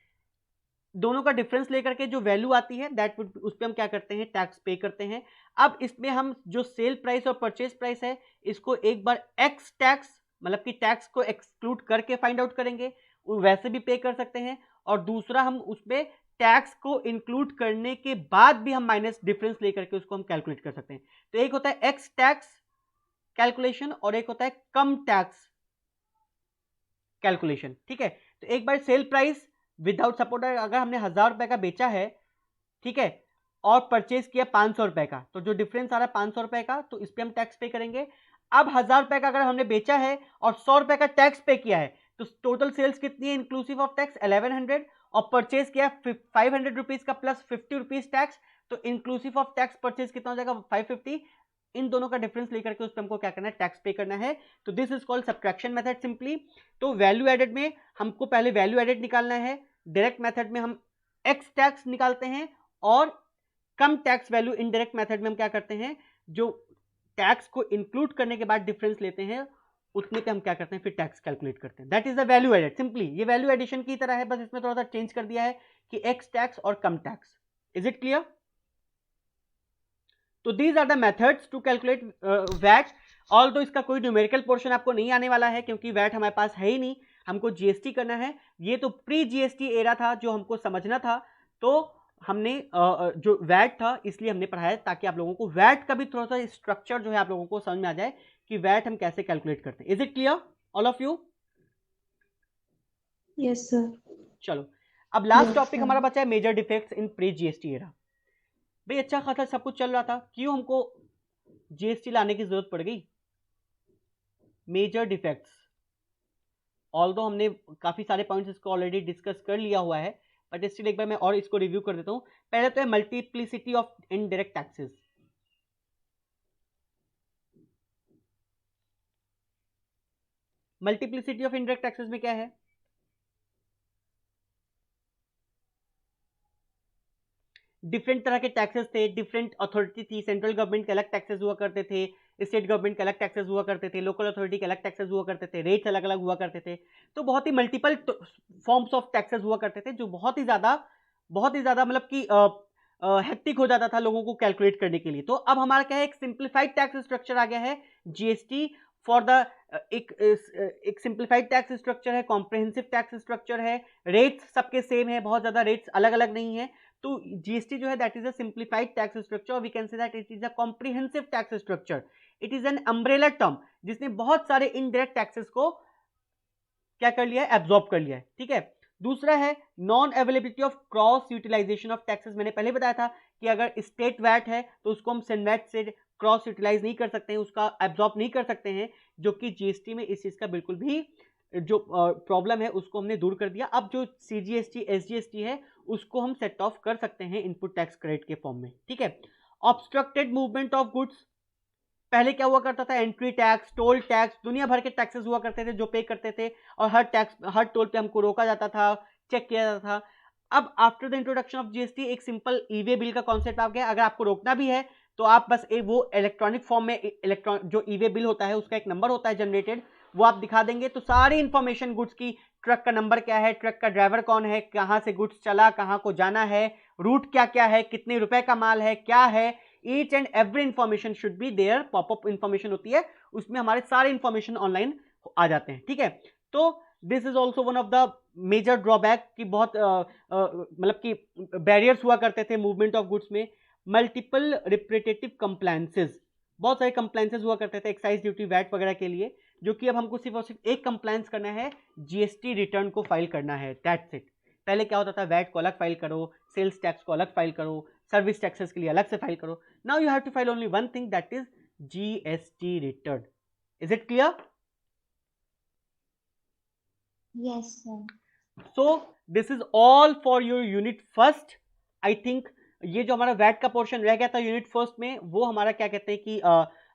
दोनों का डिफरेंस लेकर के जो वैल्यू आती है दैट उस पर हम क्या करते हैं, टैक्स पे करते हैं। अब इसमें हम जो सेल प्राइस और परचेज प्राइस है, इसको एक बार एक्स टैक्स, मतलब कि टैक्स को एक्सक्लूड करके फाइंड आउट करेंगे, वैसे भी पे कर सकते हैं। और दूसरा हम उसमें टैक्स को इंक्लूड करने के बाद भी हम माइनस डिफरेंस लेकर के उसको हम कैलकुलेट कर सकते हैं। तो एक होता है एक्स टैक्स कैलकुलेशन और एक होता है कम टैक्स कैलकुलेशन, ठीक है। तो एक बार सेल प्राइस विदाउट सपोर्ट, अगर हमने 1,000 रुपए का बेचा है, ठीक है, और परचेज किया 500 रुपए का, तो जो डिफरेंस आ रहा है 500 रुपए का, तो इस पे हम टैक्स पे करेंगे। अब 1,000 रुपए का अगर हमने बेचा है और 100 रुपए का टैक्स पे किया है, तो टोटल सेल्स कितनी है इंक्लूसिव ऑफ टैक्स 1100, और परचेज किया 500 रुपीज का प्लस 50 रुपीज टैक्स, तो इंक्लूसिव ऑफ टैक्स परचेज कितना हो जाएगा 550। इन दोनों का डिफरेंस लेकर के उस पर हमको क्या करना है, टैक्स पे करना है। तो this is called subtraction method simply. तो वैल्यू एडेड में हमको पहले वैल्यू एडेड निकालना है, डायरेक्ट मेथड में हम एक्स टैक्स निकालते हैं, और cum tax value indirect method में हम क्या करते हैं, जो टैक्स को इंक्लूड करने के बाद डिफरेंस लेते हैं, उतने पे हम क्या करते हैं, फिर टैक्स कैलकुलेट करते हैं। That is the value added. Simply ये वैल्यू एडिशन की तरह है, बस इसमें थोड़ा सा चेंज कर दिया है कि एक्स टैक्स और cum tax. Is it clear? तो these are the methods to calculate VAT. Although इसका कोई न्यूमेरिकल पोर्शन आपको नहीं आने वाला है, क्योंकि वैट हमारे पास है ही नहीं, हमको जीएसटी करना है। ये तो प्री जीएसटी एरा था जो हमको समझना था, तो हमने जो वैट था इसलिए हमने पढ़ाया, ताकि आप लोगों को वैट का भी थोड़ा सा स्ट्रक्चर जो है आप लोगों को समझ में आ जाए कि वैट हम कैसे कैलकुलेट करते हैं। Is it clear all of you? Yes, sir. चलो, अब लास्ट Yes, टॉपिक sir. हमारा बचा है major defects in pre GST era. भाई अच्छा खासा सब कुछ चल रहा था, क्यों हमको जीएसटी लाने की जरूरत पड़ गई? मेजर डिफेक्ट्स, ऑल्दो हमने काफी सारे पॉइंट्स इसको ऑलरेडी डिस्कस कर लिया हुआ है, बट स्टिल एक बार मैं और इसको रिव्यू कर देता हूँ। पहले तो है multiplicity of indirect taxes. Multiplicity of indirect taxes में क्या है? डिफरेंट तरह के टैक्सेस थे, डिफरेंट अथॉरिटी थी, सेंट्रल गवर्नमेंट के अलग टैक्सेस हुआ करते थे, स्टेट गवर्नमेंट के अलग टैक्सेस हुआ करते थे, लोकल अथॉरिटी के अलग टैक्सेस हुआ करते थे, रेट्स अलग अलग हुआ करते थे। तो बहुत ही मल्टीपल फॉर्म्स ऑफ टैक्सेस हुआ करते थे, जो बहुत ही ज्यादा मतलब कि हेक्टिक हो जाता था लोगों को कैलकुलेट करने के लिए। तो अब हमारा क्या है, एक सिंप्लीफाइड टैक्स स्ट्रक्चर आ गया है, जीएसटी फॉर द एक सिंप्लीफाइड टैक्स स्ट्रक्चर है, कॉम्प्रिहेंसिव टैक्स स्ट्रक्चर है, रेट्स सबके सेम है, बहुत ज्यादा रेट्स अलग अलग नहीं है। तो जीएसटी जो है that is a simplified tax structure, we can say that it is a comprehensive tax structure. It is an umbrella term जिसने बहुत सारे इनडायरेक्ट टैक्सेस को क्या कर लिया है, एब्जॉर्ब कर लिया है। ठीक है, दूसरा है non availability of cross utilization of taxes. मैंने पहले बताया था कि अगर स्टेट वैट है तो उसको हम सेनवैट से क्रॉस यूटिलाइज नहीं कर सकते हैं, उसका एब्जॉर्ब नहीं कर सकते हैं, जो कि जीएसटी में इस चीज का बिल्कुल भी जो प्रॉब्लम है उसको हमने दूर कर दिया। अब जो सीजीएसटी एसजीएसटी है उसको हम सेट ऑफ कर सकते हैं इनपुट टैक्स क्रेडिट के फॉर्म में। ठीक है, ऑब्स्ट्रक्टेड मूवमेंट ऑफ गुड्स। पहले क्या हुआ करता था, एंट्री टैक्स, टोल टैक्स, दुनिया भर के टैक्सेस हुआ करते थे जो पे करते थे, और हर टोल पे हमको रोका जाता था, चेक किया जाता था। अब after the introduction of GST एक सिंपल ई वे बिल का कॉन्सेप्ट आ गया। अगर आपको रोकना भी है तो आप बस वो इलेक्ट्रॉनिक फॉर्म में जो ई वे बिल होता है उसका एक नंबर होता है जनरेटेड, वो आप दिखा देंगे तो सारी इंफॉर्मेशन गुड्स की, ट्रक का नंबर क्या है, ट्रक का ड्राइवर कौन है, कहां से गुड्स चला, कहां को जाना है, रूट क्या क्या है, कितने रुपए का माल है, क्या है, each and every information should be there. Popup information होती है उसमें हमारे सारे इंफॉर्मेशन ऑनलाइन आ जाते हैं। ठीक है, तो this is also one of the major drawback कि बहुत मतलब कि बैरियर्स हुआ करते थे मूवमेंट ऑफ गुड्स में। मल्टीपल रिपीटेटिव कंप्लायंसेस, बहुत सारे कंप्लायंसेस हुआ करते थे एक्साइज ड्यूटी वैट वगैरह के लिए, जो कि अब हमको सिर्फ और सिर्फ एक कंप्लायंस करना है, जीएसटी रिटर्न को फाइल करना है, दैट्स इट। पहले क्या होता था, वैट को अलग फाइल करो, सेल्स टैक्स को अलग फाइल करो, सर्विस टैक्सेस के लिए अलग से फाइल करो। Now you have to file only one thing, that is GST return. Is it clear? Yes, sir. So this is all for your unit first. I think ये जो हमारा वैट का पोर्शन रह गया था यूनिट फर्स्ट में, वो हमारा क्या कहते हैं कि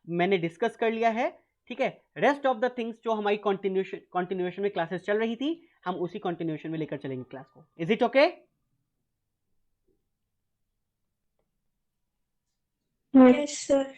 मैंने डिस्कस कर लिया है। ठीक है, रेस्ट ऑफ द थिंग्स जो हमारी कंटिन्यूएशन में क्लासेस चल रही थी, हम उसी कंटिन्यूएशन में लेकर चलेंगे क्लास को। Is it okay? Yes sir.